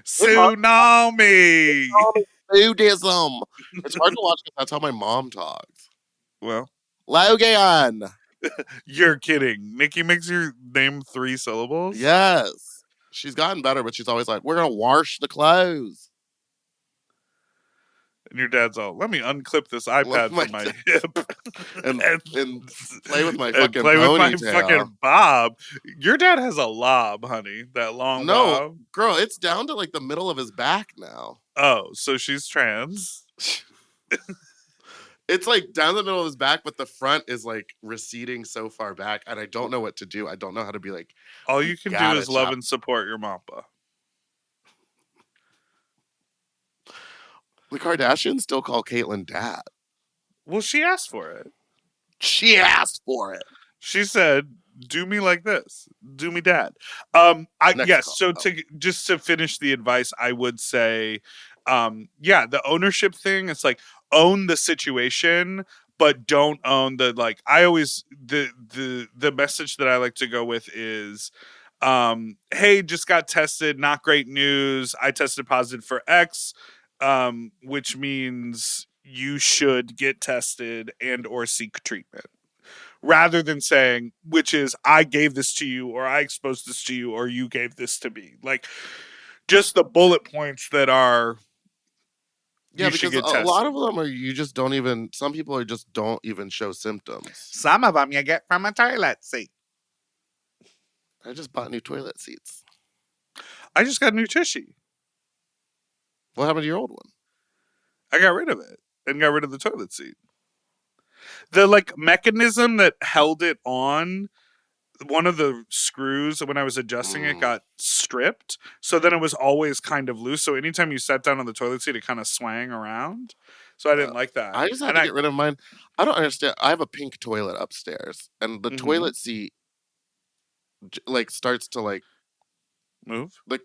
Tsunami. Buddhism. It's hard to watch because that's how my mom talks. Well, Logan. You're kidding. Nikki makes your name 3 syllables? Yes. She's gotten better, but she's always like, "We're going to wash the clothes." And your dad's all, "Let me unclip this iPad from my hip and play with my fucking play with my ponytail. fucking bob." Your dad has a lob, honey. That long bob. Girl, it's down to the middle of his back now. Oh, so she's trans. It's down the middle of his back, but the front is receding so far back, and I don't know what to do. I don't know how to be all you can do is love and support your mappa. The Kardashians still call Caitlyn dad. Well, she asked for it. She asked for it. She said, "Do me like this. Do me dad." Next call. So to finish the advice, I would say, the ownership thing. It's like own the situation, but don't own the like. I always the message that I like to go with is, hey, just got tested. Not great news. I tested positive for X, which means you should get tested and or seek treatment, rather than saying, which is, I gave this to you, or I exposed this to you, or you gave this to me. Like, just the bullet points that are, Yeah, you should because get a tested. lot of them are you just don't even. Some people are just don't even show symptoms. Some of them you get from a toilet seat. I just bought new toilet seats. I just got a new tushy. What happened to your old one? I got rid of it and got rid of the toilet seat. The like mechanism that held it on, one of the screws when I was adjusting it got stripped, so then it was always kind of loose. So anytime you sat down on the toilet seat, it kind of swang around. So I didn't like that. I just had to get rid of mine. I don't understand. I have a pink toilet upstairs, and the toilet seat like starts to like move. The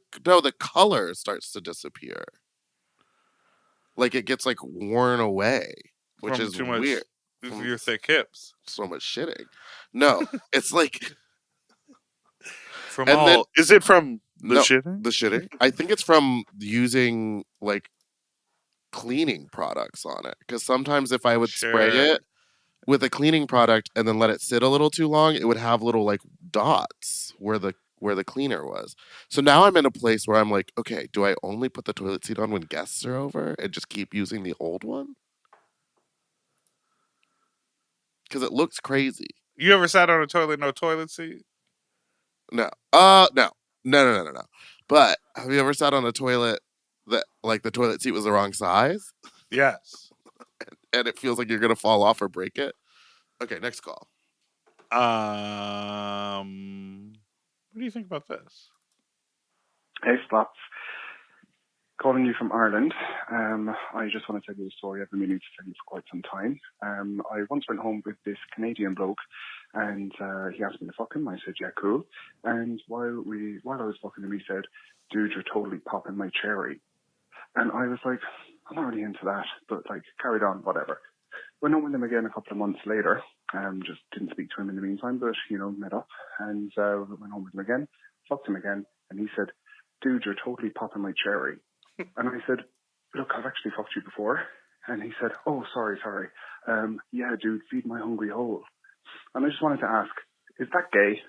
color starts to disappear. Like it gets like worn away, which From is too much weird. From your thick hips. So much shitting. No, it's like from all. Then, is it from the shitting? The shitting. I think it's from using like cleaning products on it. Because sometimes if I would spray it with a cleaning product and then let it sit a little too long, it would have little like dots where the cleaner was. So now I'm in a place where I'm like, okay, do I only put the toilet seat on when guests are over and just keep using the old one? Because it looks crazy. You ever sat on a toilet, no toilet seat? No. No. But have you ever sat on a toilet that like the toilet seat was the wrong size? Yes. And it feels like you're gonna fall off or break it? Okay, next call. What do you think about this? Hey, Slots. Calling you from Ireland. I just want to tell you a story I've been meaning to tell you for quite some time. I once went home with this Canadian bloke, and he asked me to fuck him. I said, yeah, cool. And while I was fucking him, he said, dude, you're totally popping my cherry. And I was like, I'm not really into that, but like, carried on, whatever. Went home with him again a couple of months later. Just didn't speak to him in the meantime, but, met up. And went home with him again, fucked him again. And he said, dude, you're totally popping my cherry. And I said, look, I've actually fucked you before. And he said, oh, sorry. Yeah, dude, feed my hungry hole. And I just wanted to ask, is that gay?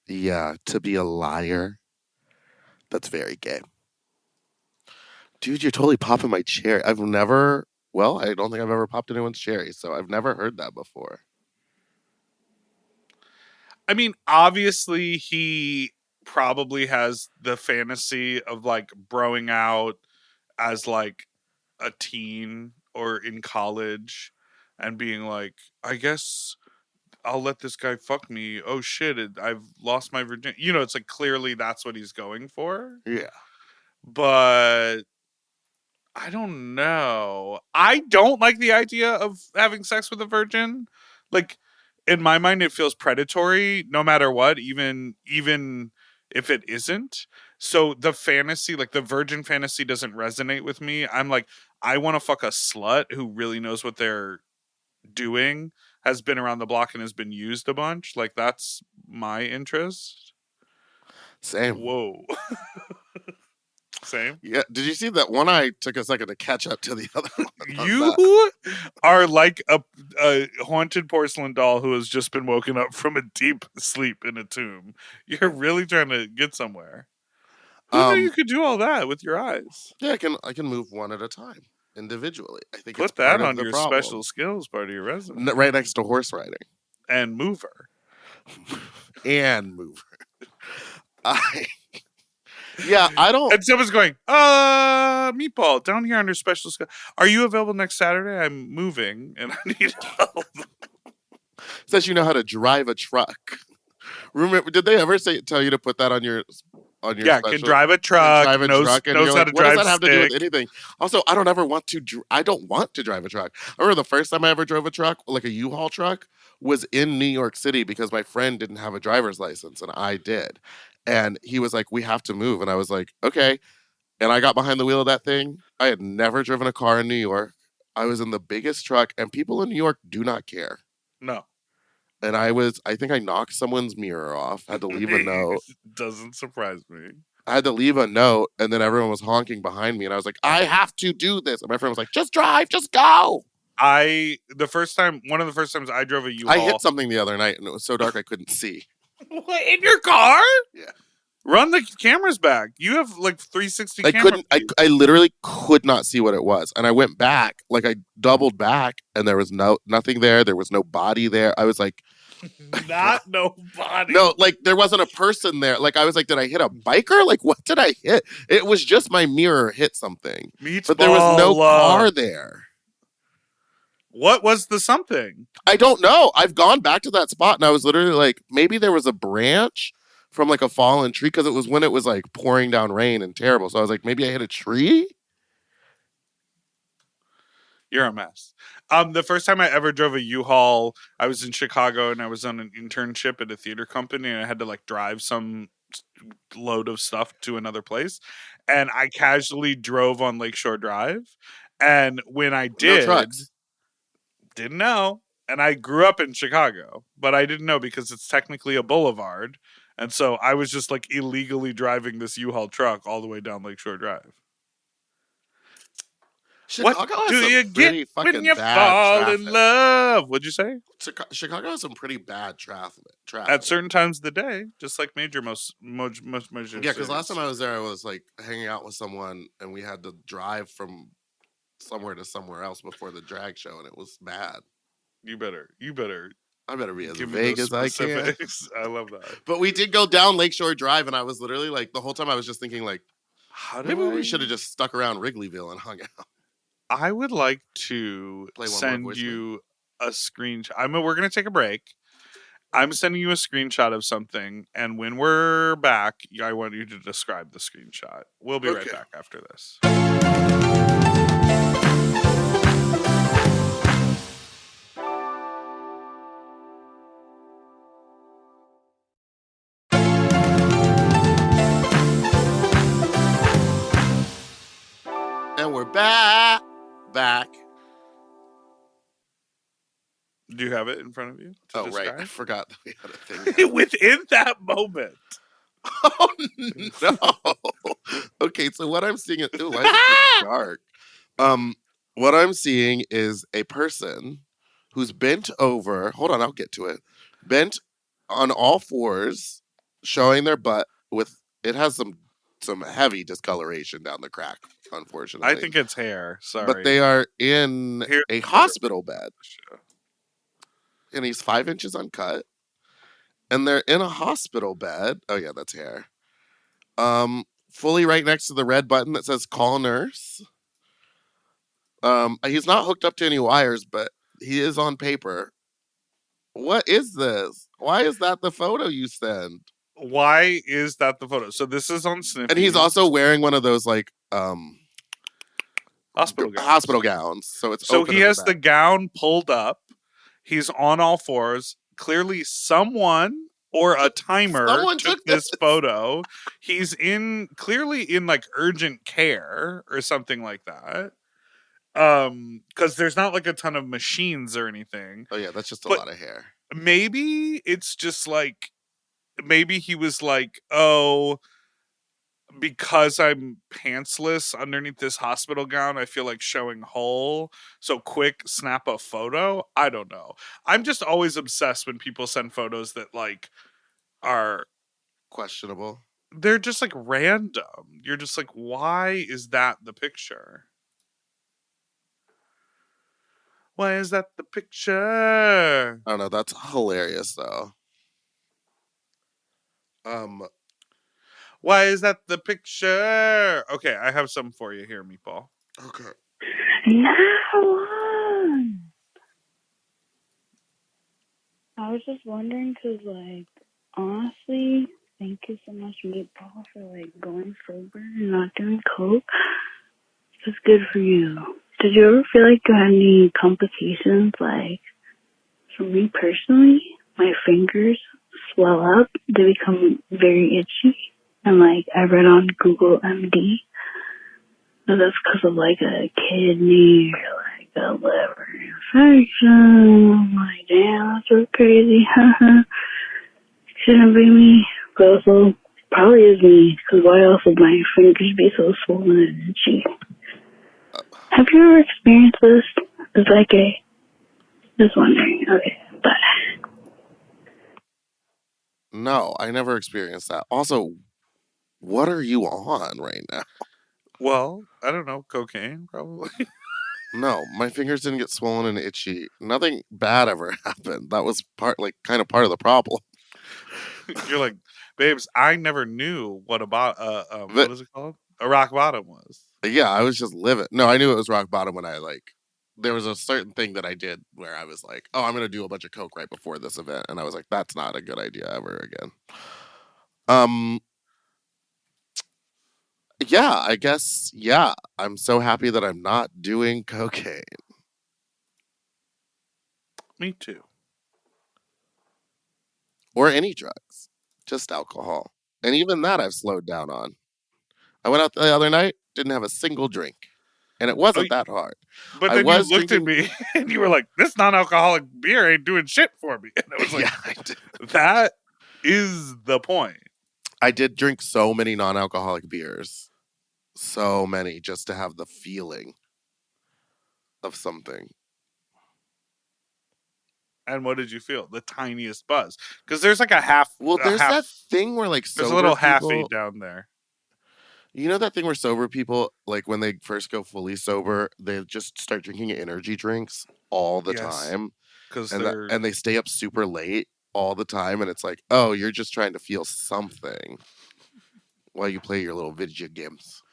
Yeah, to be a liar, that's very gay. Dude, you're totally popping my cherry. I don't think I've ever popped anyone's cherry, so I've never heard that before. I mean, obviously he probably has the fantasy of like broing out as like a teen or in college and being like, I guess I'll let this guy fuck me. Oh shit, I've lost my virginity. It's like clearly that's what he's going for. Yeah. But I don't know. I don't like the idea of having sex with a virgin. Like, in my mind, it feels predatory no matter what, even if it isn't. So the fantasy, like the virgin fantasy, doesn't resonate with me. I'm like, I want to fuck a slut who really knows what they're doing, has been around the block and has been used a bunch. Like, that's my interest. Same. Whoa. Same. Yeah. Did you see that one? I took a second to catch up to the other one. You are like a haunted porcelain doll who has just been woken up from a deep sleep in a tomb. You're really trying to get somewhere. Who knew you could do all that with your eyes? Yeah, I can move one at a time individually. I think put it's that part of on the your problem. special skills part of your resume. Right next to horse riding and mover. And mover. Yeah, I don't. And someone's going, Meatball, down here under special skill. Are you available next Saturday? I'm moving and I need help. Says you know how to drive a truck. Remember, did they ever tell you to put that on your on your Yeah, special. can drive a can truck, drive a knows, truck, and knows you're how like, to what does drive that have to do with stick. anything? Also, I don't ever want to. I don't want to drive a truck. I remember the first time I ever drove a truck, like a U-Haul truck, was in New York City because my friend didn't have a driver's license and I did, and he was like, "We have to move," and I was like, "Okay," and I got behind the wheel of that thing. I had never driven a car in New York. I was in the biggest truck, and people in New York do not care. No. And I think I knocked someone's mirror off, had to leave a note. Doesn't surprise me. I had to leave a note, and then everyone was honking behind me, and I was like, I have to do this. And my friend was like, just drive, just go. One of the first times I drove a U-Haul. I hit something the other night, and it was so dark I couldn't see. What, in your car? Yeah. Run the cameras back. You have like 360 I camera. couldn't, I literally could not see what it was. And I went back, like I doubled back, and there was nothing there. There was no body there. I was like, Not nobody. no, like there wasn't a person there. Like I was like, did I hit a biker? Like what did I hit? It was just my mirror hit something. But there was no car there. What was the something? I don't know. I've gone back to that spot and I was literally like, maybe there was a branch from like a fallen tree because it was when it was like pouring down rain and terrible. So I was like, maybe I hit a tree. You're a mess. The first time I ever drove a U-Haul, I was in Chicago and I was on an internship at a theater company and I had to like drive some load of stuff to another place. And I casually drove on Lakeshore Drive. And when I No did, trucks. didn't know. And I grew up in Chicago, but I didn't know because it's technically a boulevard. And so I was just like illegally driving this U-Haul truck all the way down Lakeshore Drive. Chicago What has do some you pretty get when fucking you bad fall traffic. in love? What'd you say? Chicago has some pretty bad traffic. At certain times of the day, just like major Yeah, because last time I was there, I was like hanging out with someone, and we had to drive from somewhere to somewhere else before the drag show, and it was bad. You better I better be as give me vague those as I can. specifics. I love that. But we did go down Lakeshore Drive, and I was literally like, the whole time I was just thinking, like, How do maybe I? we should have just stuck around Wrigleyville and hung out. I would like to Play one more send voicemail. you a screenshot. We're gonna take a break. I'm sending you a screenshot of something, and when we're back, I want you to describe the screenshot. We'll be right Okay. back after this. And we're back. Do you have it in front of you? To Oh, right. I describe? forgot that we had a thing. Within that moment. Oh, no. Okay, so what I'm seeing is, ooh, why is it so dark? What I'm seeing is a person who's bent over. Hold on, I'll get to it. Bent on all fours, showing their butt with, it has some heavy discoloration down the crack, unfortunately. I think it's hair. Sorry. But they are in Here- a hospital bed. And he's 5 inches uncut. And they're in a hospital bed. Oh yeah, that's hair. Fully right next to the red button that says call nurse. He's not hooked up to any wires, but he is on paper. What is this? Why is that the photo you send? Why is that the photo? So this is on Snippy. And he's also wearing one of those like hospital gowns. So it's so open he in has the the back. gown pulled up. He's on all fours. Clearly, someone or a timer Someone took took this photo. He's clearly in like urgent care or something like that. Because there's not like a ton of machines or anything. Oh yeah, that's just a But lot of hair. Maybe it's just like, maybe he was like, oh, because I'm pantsless underneath this hospital gown, I feel like showing whole. So quick, snap a photo. I don't know. I'm just always obsessed when people send photos that like are Questionable. They're just like random. You're just like, why is that the picture? Why is that the picture? I don't know. That's hilarious though. Why is that the picture? Okay, I have some for you here, Meatball. Okay. I was just wondering because, like, honestly, Thank you so much, Meatball, for going sober and not doing coke. It's good for you. Did you ever feel like you had any complications? For me personally, my fingers swell up. They become very itchy. And I read on Google MD that that's because of a kidney or a liver infection. I'm like, damn, that's so crazy. Shouldn't be me. But also, probably is me, because why else would my fingers be so swollen and itchy? Have you ever experienced this? Is that gay? Just wondering. Okay, bye. No, I never experienced that. Also, what are you on right now? Well, I don't know, cocaine probably. No, my fingers didn't get swollen and itchy. Nothing bad ever happened. That was kind of part of the problem. You're like, babes, I never knew what about But what is it called? A rock bottom was. yeah, I was just living. No, I knew it was rock bottom when I there was a certain thing that I did where I was like, oh, I'm gonna do a bunch of coke right before this event, and I was like, that's not a good idea ever again. Yeah, I guess yeah. I'm so happy that I'm not doing cocaine Me too. or any drugs, just alcohol, and even that I've slowed down on. I went out the other night, didn't have a single drink, and it Oh, wasn't that hard. but I then you was looked at drinking. me and you were like, "This non-alcoholic beer ain't doing shit for me." And I was like, Yeah, I did. "That is the point." I did drink so many non-alcoholic beers. So many just to have the feeling of something. And what did you feel? The tiniest buzz, because there's like a half, Well, there's that thing where There's a sober little halfy people, down there. you know that thing where sober people, when they first go fully sober, they just start drinking energy drinks all the Yes, time, because and they're they stay up super late all the time, and it's like, oh, you're just trying to feel something while you play your little video games.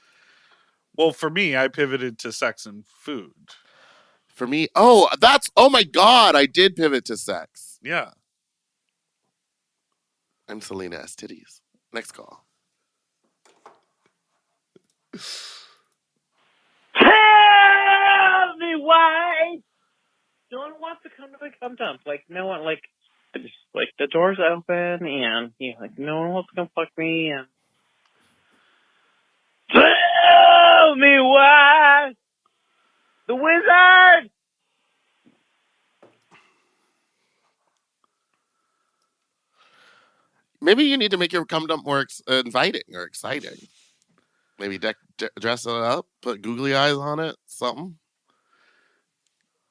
well. For me, I pivoted to sex and food. For me, oh my god, I did pivot to sex. Yeah. I'm Selena S. Titties. Next call. Tell me why no one wants to come to the cum dump. No one, just, the door's open and, no one wants to come fuck me and tell me why the wizard. Maybe you need to make your cum dump more inviting or exciting. Maybe dress it up, put googly eyes on it, something.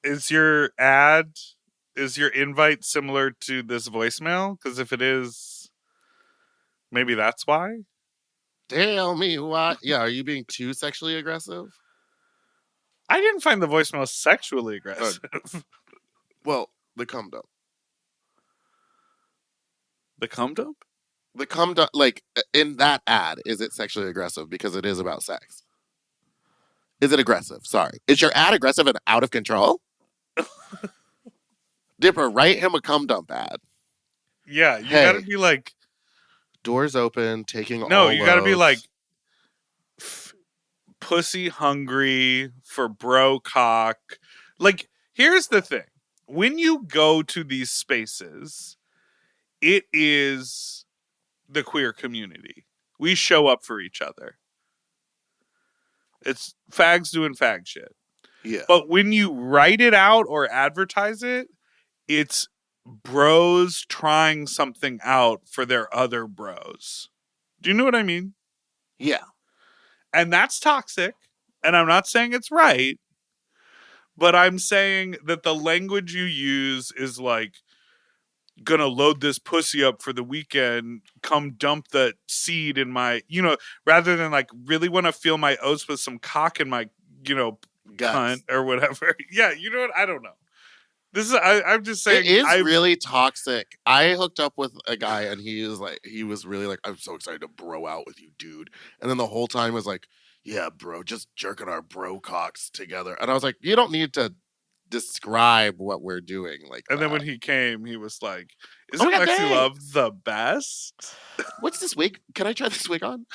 Is your invite similar to this voicemail? Because if it is, maybe that's why. Tell me why. Yeah, are you being too sexually aggressive? I didn't find the voicemail sexually aggressive. Well, the cum dump. The cum dump? The cum dump, in that ad, is it sexually aggressive because it is about sex? Is it aggressive? Sorry. Is your ad aggressive and out of control? Dipper, write him a cum dump ad. Yeah, you gotta be like, doors open, taking no, all you gotta be like, loads. pussy hungry for bro cock. Here's the thing. When you go to these spaces, it is the queer community. We show up for each other. It's fags doing fag shit. Yeah. But when you write it out or advertise it, it's bros trying something out for their other bros. Do you know what I mean? Yeah. And that's toxic. And I'm not saying it's right, but I'm saying that the language you use is gonna load this pussy up for the weekend, come dump the seed in my, rather than really want to feel my oats with some cock in my, Guts. cunt or whatever. Yeah, you know what? I don't know. This is I'm just saying it is really toxic. I hooked up with a guy and he was really I'm so excited to bro out with you, dude. And then the whole time was like, yeah, bro, just jerking our bro cocks together. And I was like, you don't need to describe what we're doing like And that. then when he came, he was like, Oh "Isn't my God, Lexi thanks. Love the best?" What's this wig? Can I try this wig on?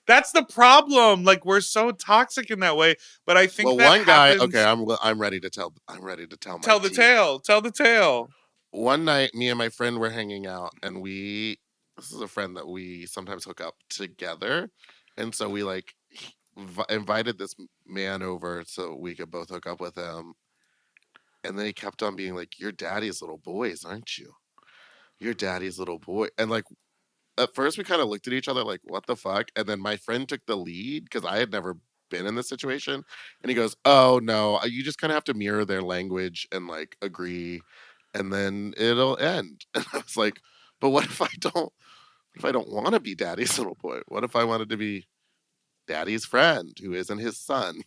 That's the problem. Like, we're so toxic in that way. But I think Well, that one guy. happens. Okay, I'm ready to tell. I'm ready to tell my Tell the tea. tale. Tell the tale. One night, me and my friend were hanging out, and this is a friend that we sometimes hook up together, and so we like invited this man over so we could both hook up with him, and then he kept on being like, "You're daddy's little boys, aren't you? You're daddy's little boy," and like. At first, we kind of looked at each other like, "What the fuck?" And then my friend took the lead because I had never been in this situation, and he goes, "Oh no, you just kind of have to mirror their language and like agree, and then it'll end." And I was like, "But what if I don't? What if I don't want to be daddy's little boy? What if I wanted to be daddy's friend who isn't his son?"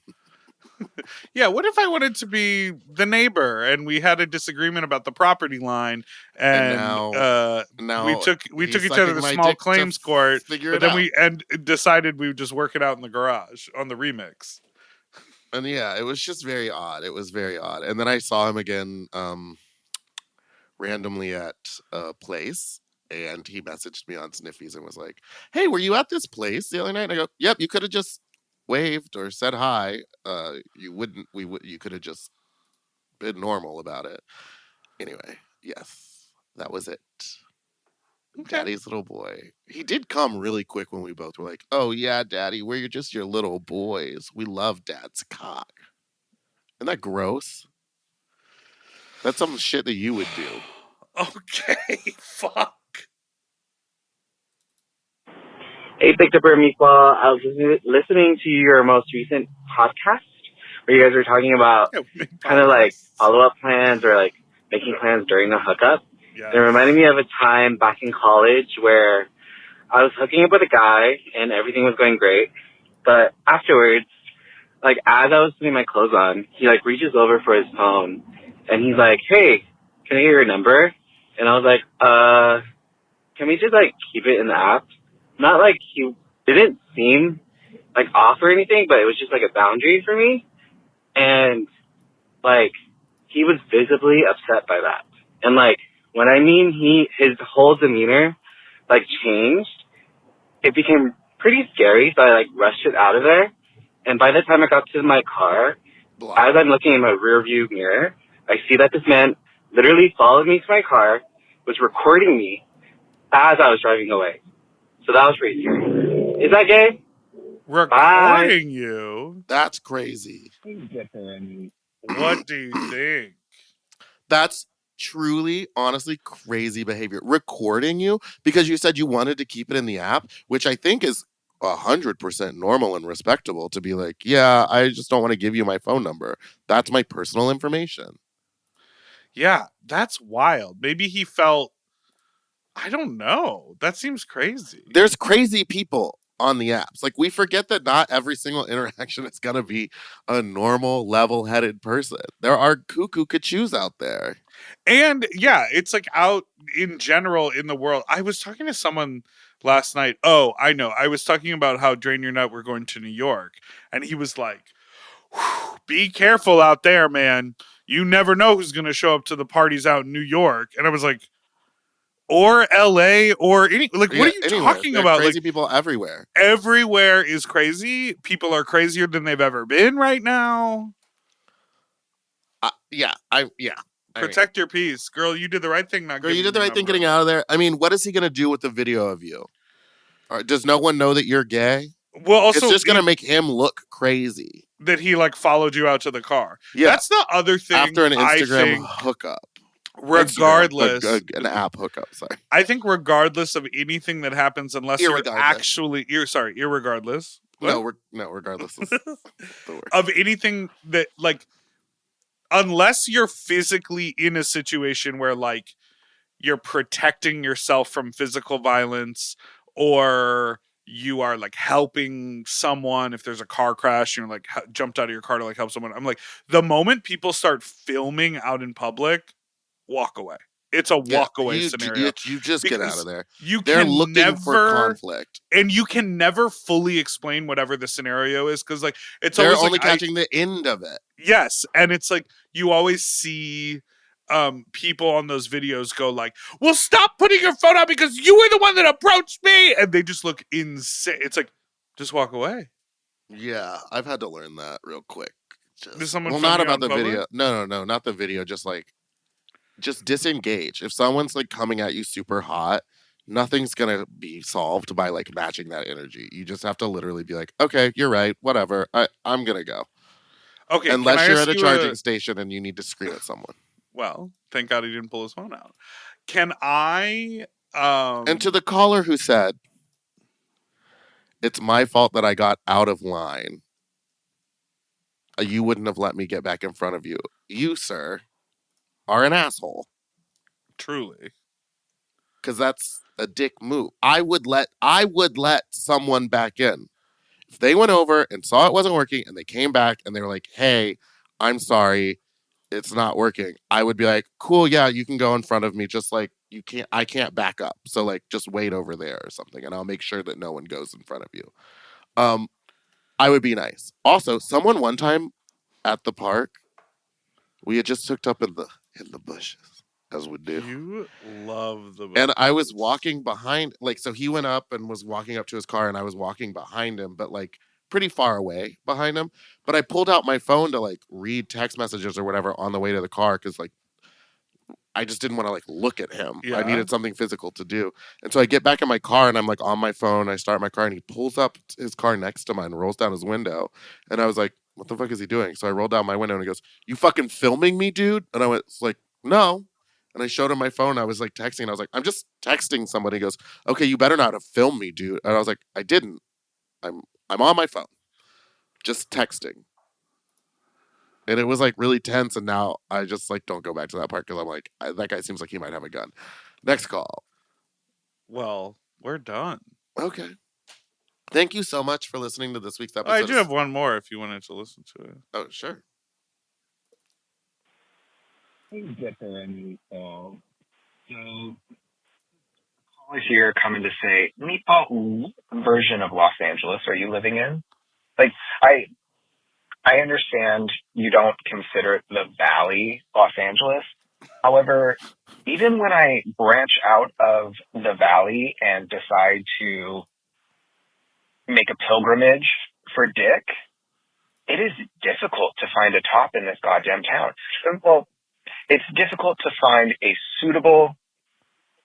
Yeah, what if I wanted to be the neighbor and we had a disagreement about the property line and now we took he's each other sucking to my small dick to claims court, figure but it then out. decided we would just work it out in the garage on the remix. And yeah, it was just very odd. It was very odd. And then I saw him again randomly at a place, and he messaged me on Sniffies and was like, "Hey, were you at this place the other night?" And I go, "Yep, you could have just waved or said hi. You could have just been normal about it." Anyway, yes, that was it. Okay. Daddy's little boy. He did come really quick when we both were like, "Oh yeah, daddy, we're just your little boys. We love dad's cock." Isn't that gross? That's some shit that you would do. Okay, fuck. Hey, Big Dipper and Meatball. I was listening to your most recent podcast where you guys were talking about kind of like follow-up plans or like making plans during the hookup. Yes. It reminded me of a time back in college where I was hooking up with a guy and everything was going great. But afterwards, like as I was putting my clothes on, he like reaches over for his phone and he's like, "Hey, can I get your number?" And I was like, can we just like keep it in the app? Not like he didn't seem like off or anything, but it was just like a boundary for me. And like he was visibly upset by that. And like when I mean his whole demeanor like changed, it became pretty scary. So I like rushed it out of there. And by the time I got to my car, as I'm looking in my rear view mirror, I see that this man literally followed me to my car, was recording me as I was driving away. So that was pretty scary. Is that gay? Recording you? That's crazy. What do you think? That's truly, honestly, crazy behavior. Recording you because you said you wanted to keep it in the app, which I think is 100% normal and respectable to be like, "Yeah, I just don't want to give you my phone number. That's my personal information." Yeah, that's wild. Maybe he felt, I don't know. That seems crazy. There's crazy people on the apps. Like, we forget that not every single interaction is going to be a normal, level-headed person. There are cuckoo cachous out there. And yeah, it's like out in general in the world. I was talking to someone last night. Oh, I know. I was talking about how Drain Your Nut we're going to New York. And he was like, "Be careful out there, man. You never know who's going to show up to the parties out in New York." And I was like, or LA or any, like, what are you talking There are about? crazy Like, people everywhere. everywhere is crazy. People are crazier than they've ever been right now. Yeah. Protect your peace. Girl, you did the right thing not Girl, you giving did the your right thing number getting out of there. I mean, what is he going to do with the video of you? Or does no one know that you're gay? Well, also, it's just going to make him look crazy. That he like followed you out to the car. Yeah. That's the other thing. After an Instagram I think, hookup. Regardless. An app hookup, sorry. I think regardless of anything that happens, unless you're actually, irregardless. Regardless is the word. Of anything that, like, unless you're physically in a situation where, like, you're protecting yourself from physical violence or you are like helping someone if there's a car crash, you're like jumped out of your car to like help someone. I'm like, the moment people start filming out in public, walk away. it's a walk away you, scenario. you just get out of there. They're They're looking for conflict. and you can never fully explain whatever the scenario is because like it's They're always only like catching the end of it. yes, and it's like you always see people on those videos go like, well, stop putting your phone out because you were the one that approached me, and they just look insane. It's like, just walk away. Yeah, I've had to learn that real quick. Did someone Well, film not you about on the public? video. No, not the video. Just disengage. If someone's like coming at you super hot, nothing's gonna be solved by like matching that energy. You just have to literally be like, okay, you're right, whatever. I'm gonna go. Okay, can Unless I you're ask at a you charging station and you need to scream at someone. Well, thank God he didn't pull his phone out. Can I And to the caller who said, it's my fault that I got out of line. You wouldn't have let me get back in front of you. You, sir, are an asshole. Truly. Because that's a dick move. I would let someone back in. If they went over and saw it wasn't working and they came back and they were like, hey, I'm sorry, it's not working. I would be like, cool, yeah, you can go in front of me. Just like I can't back up. So like just wait over there or something. And I'll make sure that no one goes in front of you. I would be nice. Also, someone one time at the park, we had just hooked up in the bushes, as we do. You love the bushes. And I was walking behind, like, so he went up and was walking up to his car, and I was walking behind him, but like pretty far away behind him. But I pulled out my phone to like read text messages or whatever on the way to the car because like I just didn't want to like look at him. Yeah. I needed something physical to do. And so I get back in my car and I'm like on my phone. I start my car and he pulls up his car next to mine, rolls down his window. And I was like, what the fuck is he doing? So I rolled down my window and he goes, you fucking filming me, dude? And I went like, no. And I showed him my phone. I was like texting. And I was like, I'm just texting somebody. He goes, okay, you better not have filmed me, dude. And I was like, I didn't. I'm on my phone, just texting. And it was like really tense. And now I just like don't go back to that part because I'm like, that guy seems like he might have a gun. Next call. Well, we're done. Okay. Thank you so much for listening to this week's episode. I do have one more if you wanted to listen to it. Oh, sure. Hey, Dipper and Meatball. So, caller here coming to say, Meatball, what version of Los Angeles are you living in? Like, I understand you don't consider the Valley Los Angeles. However, even when I branch out of the Valley and decide to make a pilgrimage for Dick, it is difficult to find a top in this goddamn town. Well, it's difficult to find a suitable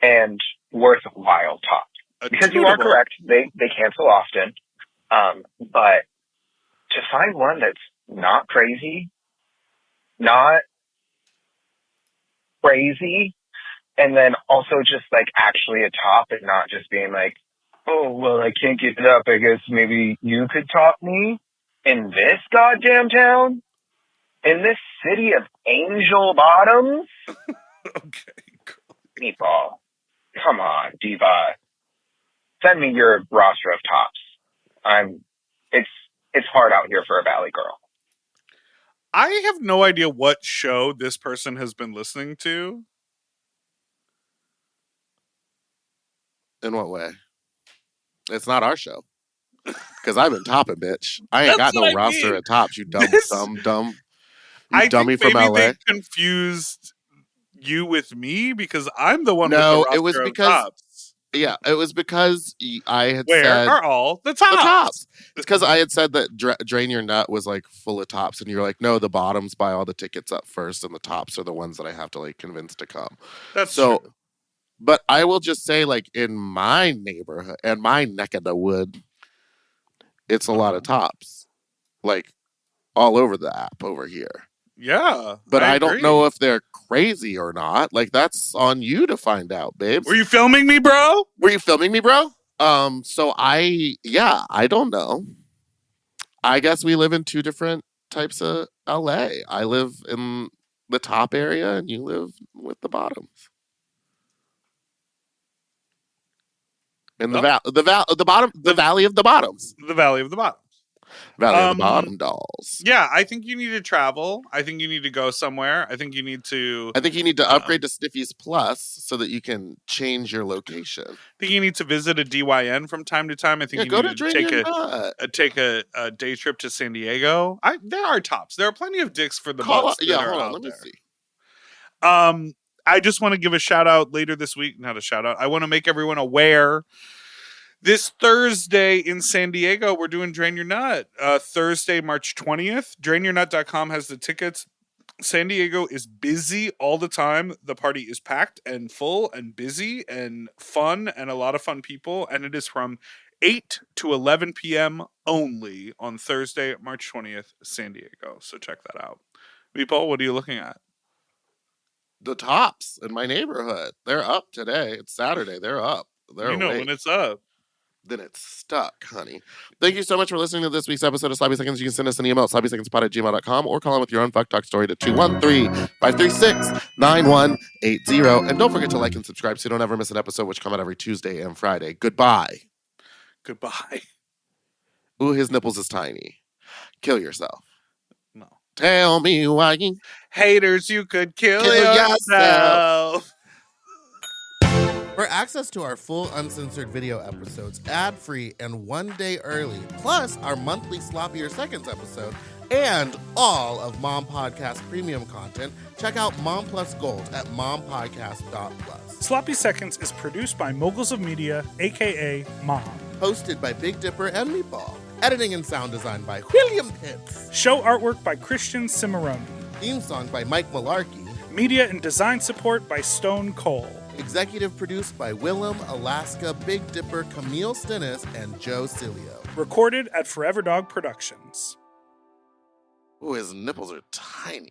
and worthwhile top. Because you are correct, they cancel often. But to find one that's not crazy, and then also just like actually a top and not just being like, oh, well, I can't get it up. I guess maybe you could top me in this goddamn town? In this city of Angel Bottoms? Okay. Meatball. Come on, diva. Send me your roster of tops. It's hard out here for a Valley girl. I have no idea what show this person has been listening to. In what way? It's not our show. Because I've been topping, bitch. I ain't got no roster of tops, you dumb. You dummy from LA. They confused you with me because I'm the one with the roster it was because, of tops. Yeah, it was because I had Where said... are all the tops? It's because I had said that Drain Your Nut was like full of tops, and you're like, no, the bottoms buy all the tickets up first, and the tops are the ones that I have to like convince to come. That's true. But I will just say, like, in my neighborhood and my neck of the wood, it's a lot of tops. Like, all over the app over here. Yeah. But I don't know if they're crazy or not. Like, that's on you to find out, babes. Were you filming me, bro? So I don't know. I guess we live in two different types of LA. I live in the top area and you live with the bottoms. In the valley of the bottoms. The Valley of the Bottoms. Valley of the Bottom Dolls. Yeah, I think you need to travel. I think you need to go somewhere. I think you need to. I think you need to upgrade to Sniffy's Plus so that you can change your location. I think you need to visit a DYN from time to time. I think you go need to take a day trip to San Diego. There are tops. There are plenty of dicks for the Call butts out- that yeah, are hold on, out let me there. see. I just want to give a shout out later this week. Not a shout out. I want to make everyone aware. This Thursday in San Diego, we're doing Drain Your Nut. Thursday, March 20th. DrainYourNut.com has the tickets. San Diego is busy all the time. The party is packed and full and busy and fun and a lot of fun people. And it is from 8 to 11 p.m. only on Thursday, March 20th, San Diego. So check that out. Meatball, what are you looking at? The tops in my neighborhood. They're up today. It's Saturday. They're up. They're You know awake. when it's up. Then it's stuck, honey. Thank you so much for listening to this week's episode of Sloppy Seconds. You can send us an email at sloppysecondspot@gmail.com or call in with your own fuck talk story to 213-536-9180. And don't forget to like and subscribe so you don't ever miss an episode, which come out every Tuesday and Friday. Goodbye. Goodbye. Ooh, his nipples is tiny. Kill yourself. No. Tell me why. Haters, you could kill yourself. yourself. For access to our full uncensored video episodes, ad-free and 1 day early, plus our monthly Sloppier Seconds episode, and all of Mom Podcast premium content, check out Mom Plus Gold at mompodcast.plus. Sloppy Seconds is produced by Moguls of Media, aka Mom. Hosted by Big Dipper and Meatball. Editing and sound design by William Pitts. Show artwork by Christian Cimarroni. Theme song by Mike Malarkey. Media and design support by Stone Cole. Executive produced by Willem, Alaska, Big Dipper, Camille Stennis, and Joe Cilio. Recorded at Forever Dog Productions. Ooh, his nipples are tiny.